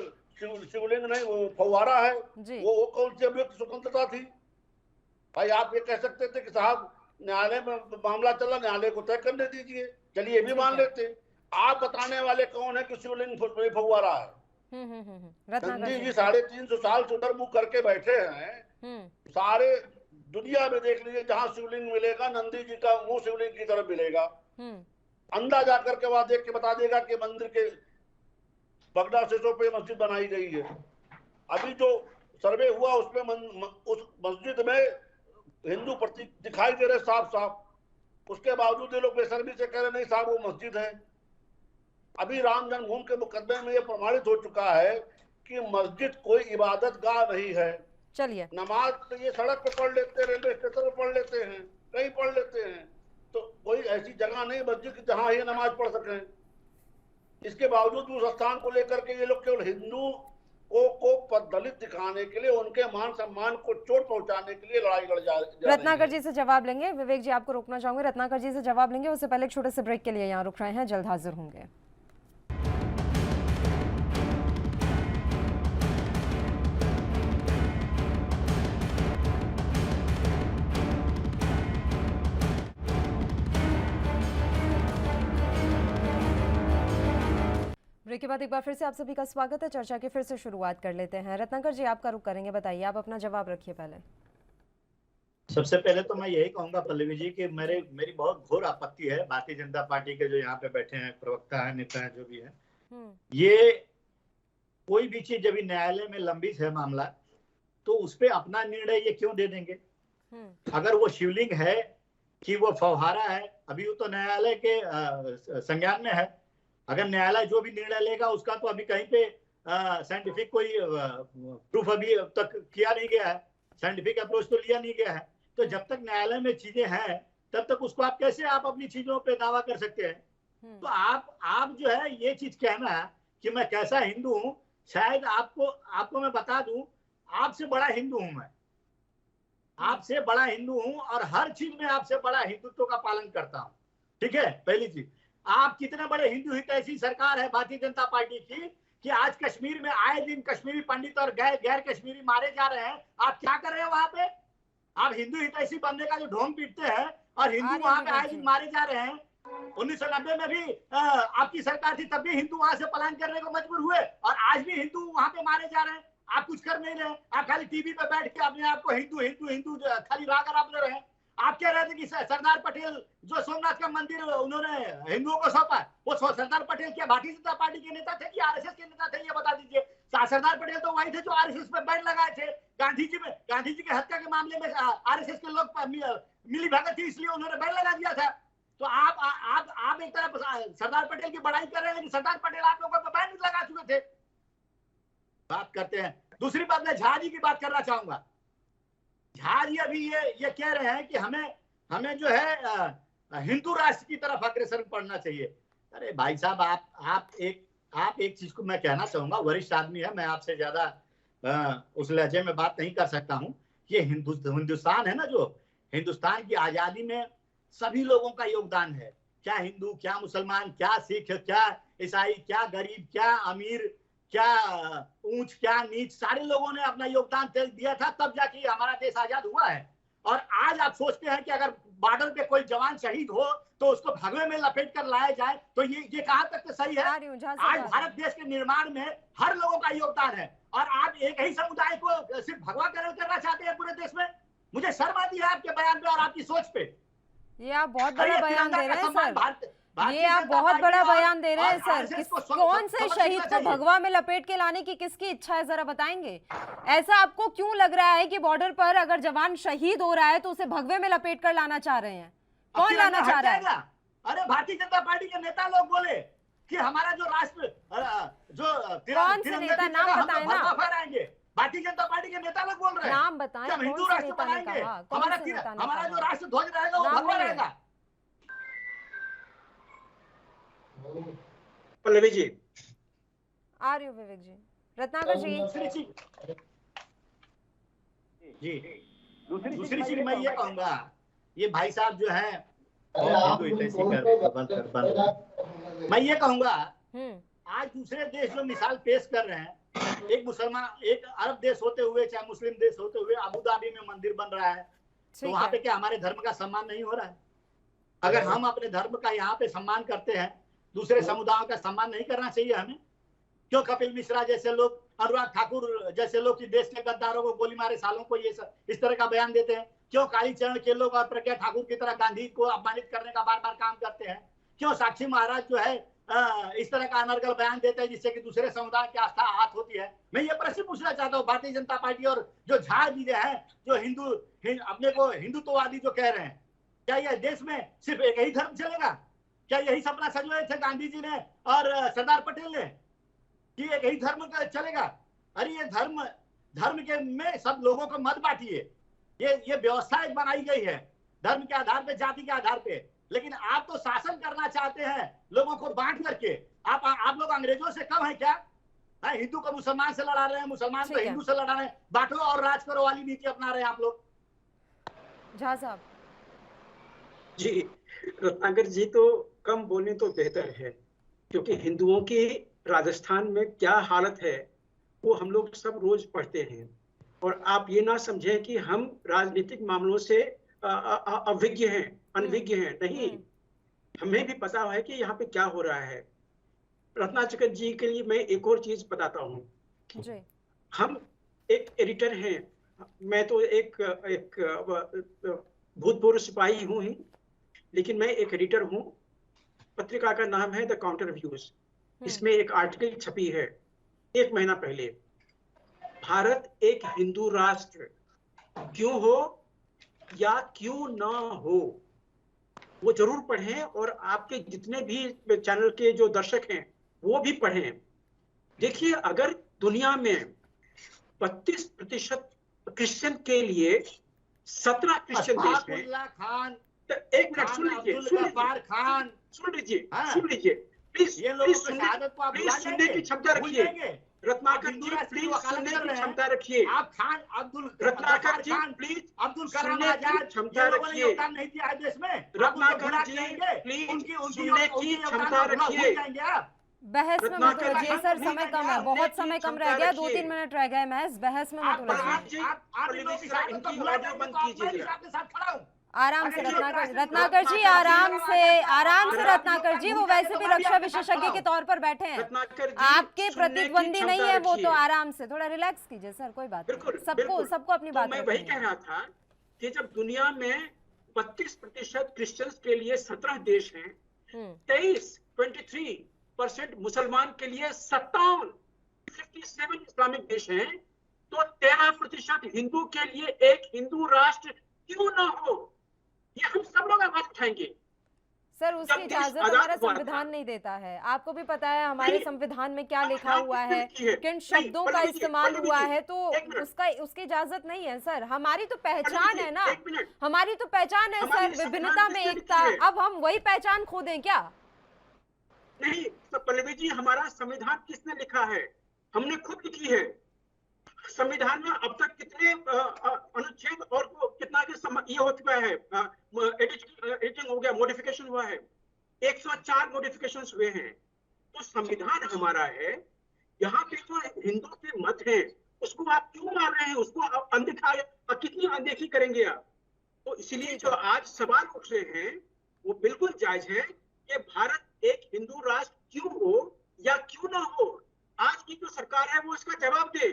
शिवलिंग नहीं वो फव्वारा है, वो कौन सी व्यक्ति स्वतंत्रता थी? भाई आप ये कह सकते थे कि साहब न्यायालय में मामला चला, न्यायालय को तय करने दीजिए, चलिए भी मान लेते। आप बताने वाले कौन है कि शिवलिंग फव्वारा है? नंदी जी 350 साल से उधर मुंह करके बैठे हैं। सारे दुनिया में देख लीजिए जहां शिवलिंग मिलेगा नंदी जी का मुंह शिवलिंग की तरफ मिलेगा। अंधा जाकर के वहां देख के बता देगा कि मंदिर के बगदाशेषों पे मस्जिद बनाई गई है। अभी जो सर्वे हुआ उसमें उस मस्जिद में हिंदू प्रतीक दिखाई दे रहे साफ साफ। उसके बावजूद ये लोग बेशर्मी से कह रहे नहीं साहब वो मस्जिद है। अभी राम जन्मभूमि के मुकदमे में ये प्रमाणित हो चुका है कि मस्जिद कोई इबादत गाह नहीं है। चलिए नमाज तो ये सड़क पे पढ़ लेते हैं, रेलवे स्टेशन पे पढ़ लेते हैं, कहीं पढ़ लेते हैं, तो कोई ऐसी जगह नहीं मस्जिद जहां ये नमाज पढ़ सकें। इसके बावजूद उस स्थान को लेकर के ये लोग केवल हिंदू को दलित दिखाने के लिए, उनके मान सम्मान को चोट पहुंचाने के लिए लड़ाई लड़ जा रही है। रत्नाकर जी से जवाब लेंगे। विवेक जी आपको रोकना चाहूंगे, रत्नाकर जी से जवाब लेंगे, उससे पहले एक छोटे से ब्रेक के लिए यहाँ रुक रहे हैं, जल्द हाजिर होंगे। ब्रेक के बाद एक बार फिर से आप सभी का स्वागत है। चर्चा की फिर से शुरुआत कर लेते हैं। रत्नाकर जी, आपका रुख करेंगे, बताइए, आप अपना जवाब रखिए पहले। सबसे पहले तो मैं यही कहूंगा पल्लवी जी कि मेरी बहुत घोर आपत्ति है भारतीय जनता पार्टी के जो यहाँ पे बैठे हैं प्रवक्ता है, नेता है, जो भी है, ये कोई भी चीज जब न्यायालय में लंबित है मामला तो उस पर अपना निर्णय ये क्यों दे देंगे। अगर वो शिवलिंग है कि वो फव्वारा है, अभी वो तो न्यायालय के संज्ञान में है। अगर न्यायालय जो भी निर्णय लेगा उसका तो अभी कहीं पे साइंटिफिक कोई प्रूफ अभी तक किया नहीं गया है, साइंटिफिक अप्रोच तो लिया नहीं गया है। तो जब तक न्यायालय में चीजें हैं तब तक उसको आप कैसे आप अपनी चीजों पे दावा कर सकते हैं। तो आप जो है ये चीज कहना कि मैं कैसा हिंदू हूँ, शायद आपको मैं बता दूं, आपसे बड़ा हिंदू हूं मैं, आपसे बड़ा हिंदू हूं और हर चीज में आपसे बड़ा हिंदुत्व का पालन करता हूं। ठीक है, पहली चीज। आप कितने बड़े हिंदू हितैषी सरकार है भारतीय जनता पार्टी की कि आज कश्मीर में आए दिन कश्मीरी पंडित और गैर कश्मीरी मारे जा रहे हैं। आप क्या कर रहे हैं वहां पे? आप हिंदू हितैषी बनने का जो ढोंग पीटते हैं और हिंदू वहां पे आए दिन मारे जा रहे हैं। 1990 में भी आपकी सरकार थी, तब भी हिंदू वहां से पलायन करने को मजबूर हुए और आज भी हिंदू वहां पे मारे जा रहे हैं। आप कुछ कर नहीं रहे, आप खाली टीवी पे बैठ के अपने आप को हिंदू हिंदू हिंदू खाली राग आप रहे हैं। आप कह रहे थे कि सरदार पटेल जो सोमनाथ का मंदिर उन्होंने हिंदुओं को सौंपा, वो सरदार पटेल क्या भारतीय जनता पार्टी के नेता थे कि आरएसएस के नेता थे, ये बता दीजिए। सरदार पटेल तो वही थे जो आरएसएस पे बैन लगाए थे। गांधी जी के हत्या के मामले में आरएसएस के लोग मिली भगत थी, इसलिए उन्होंने बैन लगा दिया था। तो आप एक तरफ सरदार पटेल की बड़ाई कर रहे हैं, लेकिन सरदार पटेल आप लोगों को बैन लगा चुके थे। बात करते हैं। दूसरी बात, मैं झा जी की बात करना चाहूंगा। झा जी अभी ये कह रहे हैं कि हमें जो है हिंदू राष्ट्र की तरफ अग्रसर पढ़ना चाहिए। अरे भाई साहब, आप एक चीज को मैं कहना चाहूंगा, वरिष्ठ आदमी है, मैं आपसे ज्यादा उस लहजे में बात नहीं कर सकता हूं। ये हिंदुस्तान है ना, जो हिंदुस्तान की आजादी में सभी लोगों का योगदान है, क्या हिंदू, क्या मुसलमान, क्या सिख, क्या ईसाई, क्या गरीब, क्या अमीर, क्या ऊंच, क्या नीच, सारे लोगों ने अपना योगदान दिया था, तब जाके हमारा देश आजाद हुआ है। और आज आप सोचते हैं कि अगर बॉर्डर पे कोई जवान शहीद हो तो उसको भगवे में लपेट कर लाया जाए, तो ये कहां तक सही है? आज भारत देश के निर्माण में हर लोगों का योगदान है और आप एक ही समुदाय को सिर्फ भगवा करना चाहते हैं पूरे देश में। मुझे शर्म आती है आपके बयान पे और आपकी सोच पे। ये आप बहुत बड़ा बयान दे रहे हैं सर, ये आप बहुत बड़ा बयान दे रहे हैं सर। कौन से शहीद को भगवा में लपेट के लाने की किसकी इच्छा है, जरा बताएंगे? ऐसा आपको क्यों लग रहा है कि बॉर्डर पर अगर जवान शहीद हो रहा है तो उसे भगवे में लपेट कर लाना चाह रहे हैं? कौन लाना चाह रहा है? अरे भारतीय जनता पार्टी के नेता लोग बोले कि हमारा जो राष्ट्र कौन से नेता, नाम बताएं ना। भारतीय जनता पार्टी के नेता लोग बोल रहे हैं, नाम बताएं, हम हिंदू राष्ट्र बनाएंगे, हमारा जो राष्ट्र ध्वज रहेगा वो भगवा रहेगा। पल्लवी जी, आ रही हो विवेक जी। रत्नाकर जी, दूसरी चीज मैं ये कहूंगा, ये भाई साहब जो है मैं ये कहूंगा, आज दूसरे देश जो मिसाल पेश कर रहे हैं, एक मुसलमान, एक अरब देश होते हुए, चाहे मुस्लिम देश होते हुए, अबू धाबी में मंदिर बन रहा है, तो वहां पे क्या हमारे धर्म का सम्मान नहीं हो रहा है? अगर हम अपने धर्म का यहाँ पे सम्मान करते हैं, दूसरे समुदायों का सम्मान नहीं करना चाहिए हमें? क्यों कपिल मिश्रा जैसे लोग, अनुराग ठाकुर जैसे लोग कि देश के गद्दारों को गोली मारे सालों को ये इस तरह का बयान देते हैं? क्यों कालीचरण के लोग और प्रज्ञा ठाकुर की तरह गांधी को अपमानित करने का बार बार काम करते हैं? क्यों साक्षी महाराज जो है इस तरह का अनर्गल बयान देते हैं जिससे कि दूसरे समुदाय की आस्था आहत होती है? मैं ये प्रश्न पूछना चाहता हूँ भारतीय जनता पार्टी और जो झा जी हैं, जो अपने को हिंदुत्ववादी जो कह रहे हैं, क्या यह देश में सिर्फ एक ही धर्म चलेगा? क्या यही सपना सजवाए थे गांधी जी ने और सरदार पटेल ने कि एक ही धर्म चलेगा? अरे ये धर्म के में सब लोगों को मत बांटिए। ये व्यवस्था एक बनाई गई है धर्म के आधार पे, जाति के आधार पे, लेकिन आप तो शासन करना चाहते हैं लोगों को बांट करके। आप लोग अंग्रेजों से कम है क्या? हिंदू को मुसलमान से लड़ा रहे हैं, मुसलमान को हिंदू से लड़ा रहे हैं, बांटो और राज करो वाली नीति अपना रहे हैं आप लोग। झा साहब जी, रत्नाकर जी तो कम बोले तो बेहतर है, क्योंकि हिंदुओं की राजस्थान में क्या हालत है वो हम लोग सब रोज पढ़ते हैं। और आप ये ना समझें कि हम राजनीतिक मामलों से अविज्ञ हैं, अनविज्ञ हैं, नहीं, हमें भी पता है कि यहाँ पे क्या हो रहा है। रत्नाकर जी के लिए मैं एक और चीज बताता हूँ। जी। हम एक एडिटर हैं, मैं तो एक भूतपूर्व सिपाही हूँ ही, लेकिन मैं एक एडिटर हूँ। पत्रिका का नाम है द काउंटर व्यूज। इसमें एक आर्टिकल छपी है 1 महीना पहले, भारत एक हिंदू राष्ट्र क्यों हो या क्यों ना हो, वो जरूर पढ़ें, और आपके जितने भी चैनल के जो दर्शक हैं वो भी पढ़ें। देखिए, अगर दुनिया में 32% क्रिश्चियन के लिए 17 क्रिश्चियन देश हैं, खान, तो एक मिनट सुन लीजिए, प्लीज ये लोगों की शहादत को आप प्लीज भुला सुनने जाएंगे, की क्षमता भूल रखिए। जाएंगे। रत्नाकर हिंदू जी राष्ट्र की प्लीज वकालत सुनने कर की रहे हैं। क्षमता रखिए। आप खान रत्नाकर जी प्लीज अब्दुल कलाम सुनने की आजाद, क्षमता ये लोगों ने रखिए। योगदान नहीं दिया है देश में। आप उनको रत्नाकर भुला जी जाएंगे, प्लीज उनकी सुनने की योगदान क्षमता भुला रखिए। भूल जाएंगे आप। बहस में मत रत्नाकर उलझिए जी, सर, प्लीज समय कम है, सुनने बहुत की समय कम क्षमता रह गया, रखिए। 2-3 मिनट रह गए महज, बहस में मत उलझिए। आप इन लोगों की शहादत को भुला ऑडियो जाएंगे, बंद तो आप कीजिए मैं भी जरा। आपके साथ खड़ा हूँ। आराम से अगर ये रत्नाकर राष्ट्र- रत्नाकर जी, आराम से रत्नाकर जी, वो वैसे भी रक्षा विशेषज्ञ के तौर पर बैठे हैं, रत्नाकर जी, आपके सुनने की प्रतिद्वंदी नहीं क्षमता है वो, रखिए। तो आराम से थोड़ा रिलैक्स कीजिए सर, कोई बात नहीं, बिल्कुल सबको अपनी तो बात मैं वही रखनी कह है। रहा था कि जब दुनिया में 32% क्रिश्चियंस के लिए 17 देश हैं, 23% मुसलमान के लिए 57 इस्लामिक देश हैं, तो 13% हिंदू के लिए एक हिंदू राष्ट्र क्यों ना हो, ये हम सब लोग आवाज उठाएंगे। सर, उसकी जब देश इजाजत आजाद हमारा हुआ संविधान था, नहीं देता है, आपको भी पता है हमारे नहीं, संविधान में क्या लिखा यहाँ हुआ किसने है, लिखी है? किन नहीं, शब्दों का पल्लवी जी, इस्तेमाल पल्लवी हुआ जी, है, तो एक मिनट। उसकी इजाजत नहीं है सर। हमारी तो पहचान पल्लवी जी, है ना, एक मिनट। हमारी तो पहचान है हमारी सर, संविधान विभिन्नता में किसने एकता। लिखी है? अब हम वही पहचान खो दें क्या? नहीं तो पल्लवी जी, हमारा संविधान किसने लिखा है? हमने खुद लिखी है। संविधान में अब तक कितने अनुच्छेद और कितना ये हो चुका है, एडिटिंग हो गया, मॉडिफिकेशन हुआ है, 104 मॉडिफिकेशंस हुए हैं। तो संविधान हमारा है, यहाँ पे जो हिंदू के मत हैं उसको आप क्यों मार रहे हैं, उसको आप अनदेखा कितनी अनदेखी करेंगे आप? तो इसलिए जो आज सवाल उठ रहे हैं वो बिल्कुल जायज है कि भारत एक हिंदू राष्ट्र क्यों हो या क्यों ना हो। आज की जो सरकार है वो इसका जवाब दे,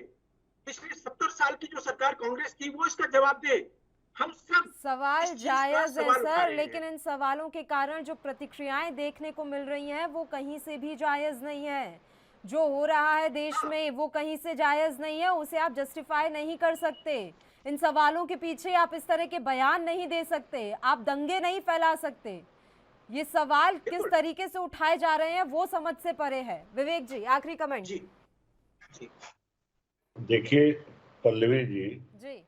पिछले 70 साल की जो सरकार कांग्रेस की वो इसका जवाब दे। हम सब सवाल इस चीज का जायज है सवाल उठा सर, रहे लेकिन हैं। इन सवालों के कारण जो प्रतिक्रियाएं देखने को मिल रही हैं वो कहीं से भी जायज नहीं है। जो हो रहा है देश में वो कहीं से जायज नहीं है, उसे आप जस्टिफाई नहीं कर सकते। इन सवालों के पीछे आप इस तरह के बयान नहीं दे सकते, आप दंगे नहीं फैला सकते। ये सवाल किस तरीके से उठाए जा रहे हैं वो समझ से परे है। विवेक जी, आखिरी कमेंट। जी जी देखिए पल्लवी जी, जी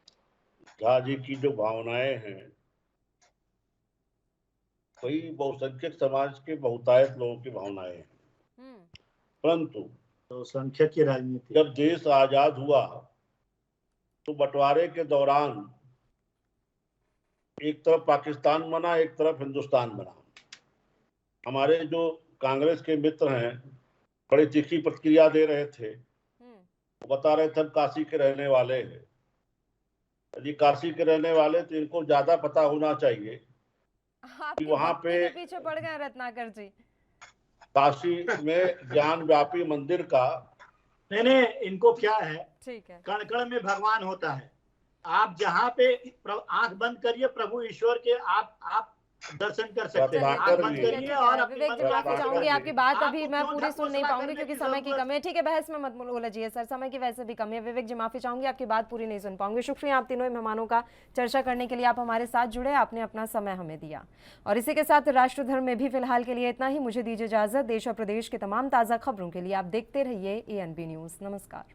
झा जी की जो भावनाएं हैं वही बहुसंख्यक समाज के बहुतायत लोगों की भावनाएं हैं। परंतु तो संख्यक की राजनीति, जब देश आजाद हुआ तो बंटवारे के दौरान एक तरफ पाकिस्तान बना, एक तरफ हिंदुस्तान बना। हमारे जो कांग्रेस के मित्र हैं बड़ी तीखी प्रतिक्रिया दे रहे थे, वो बता रहे थे हम काशी के रहने वाले हैं। यदि काशी के रहने वाले तो इनको ज्यादा पता होना चाहिए कि वहां पे पीछे पड़ गए रत्नाकर जी। काशी में ज्ञान व्यापी मंदिर का नहीं, इनको क्या है, ठीक है, कण कण में भगवान होता है। आप जहाँ पे आंख बंद करिए प्रभु ईश्वर के आप दर्शन कर सकते हैं। आंख बंद करिए और अपनी विवेक जी, माफी चाहूंगी, आपकी बात अभी मैं पूरी सुन नहीं पाऊंगी क्योंकि समय की कमी है। ठीक है, बहस में मत उलझिए सर, समय की वैसे भी कमी है। विवेक जी, माफी चाहूंगी, आपकी बात पूरी नहीं सुन पाऊंगी। शुक्रिया आप तीनों मेहमानों का चर्चा करने के लिए, आप हमारे साथ जुड़े, आपने अपना समय हमें दिया। और इसी के साथ राष्ट्रधर्म में भी फिलहाल के लिए इतना ही। मुझे दीजिए इजाजत। देश और प्रदेश के तमाम ताज़ा खबरों के लिए आप देखते रहिए ANB न्यूज़। नमस्कार।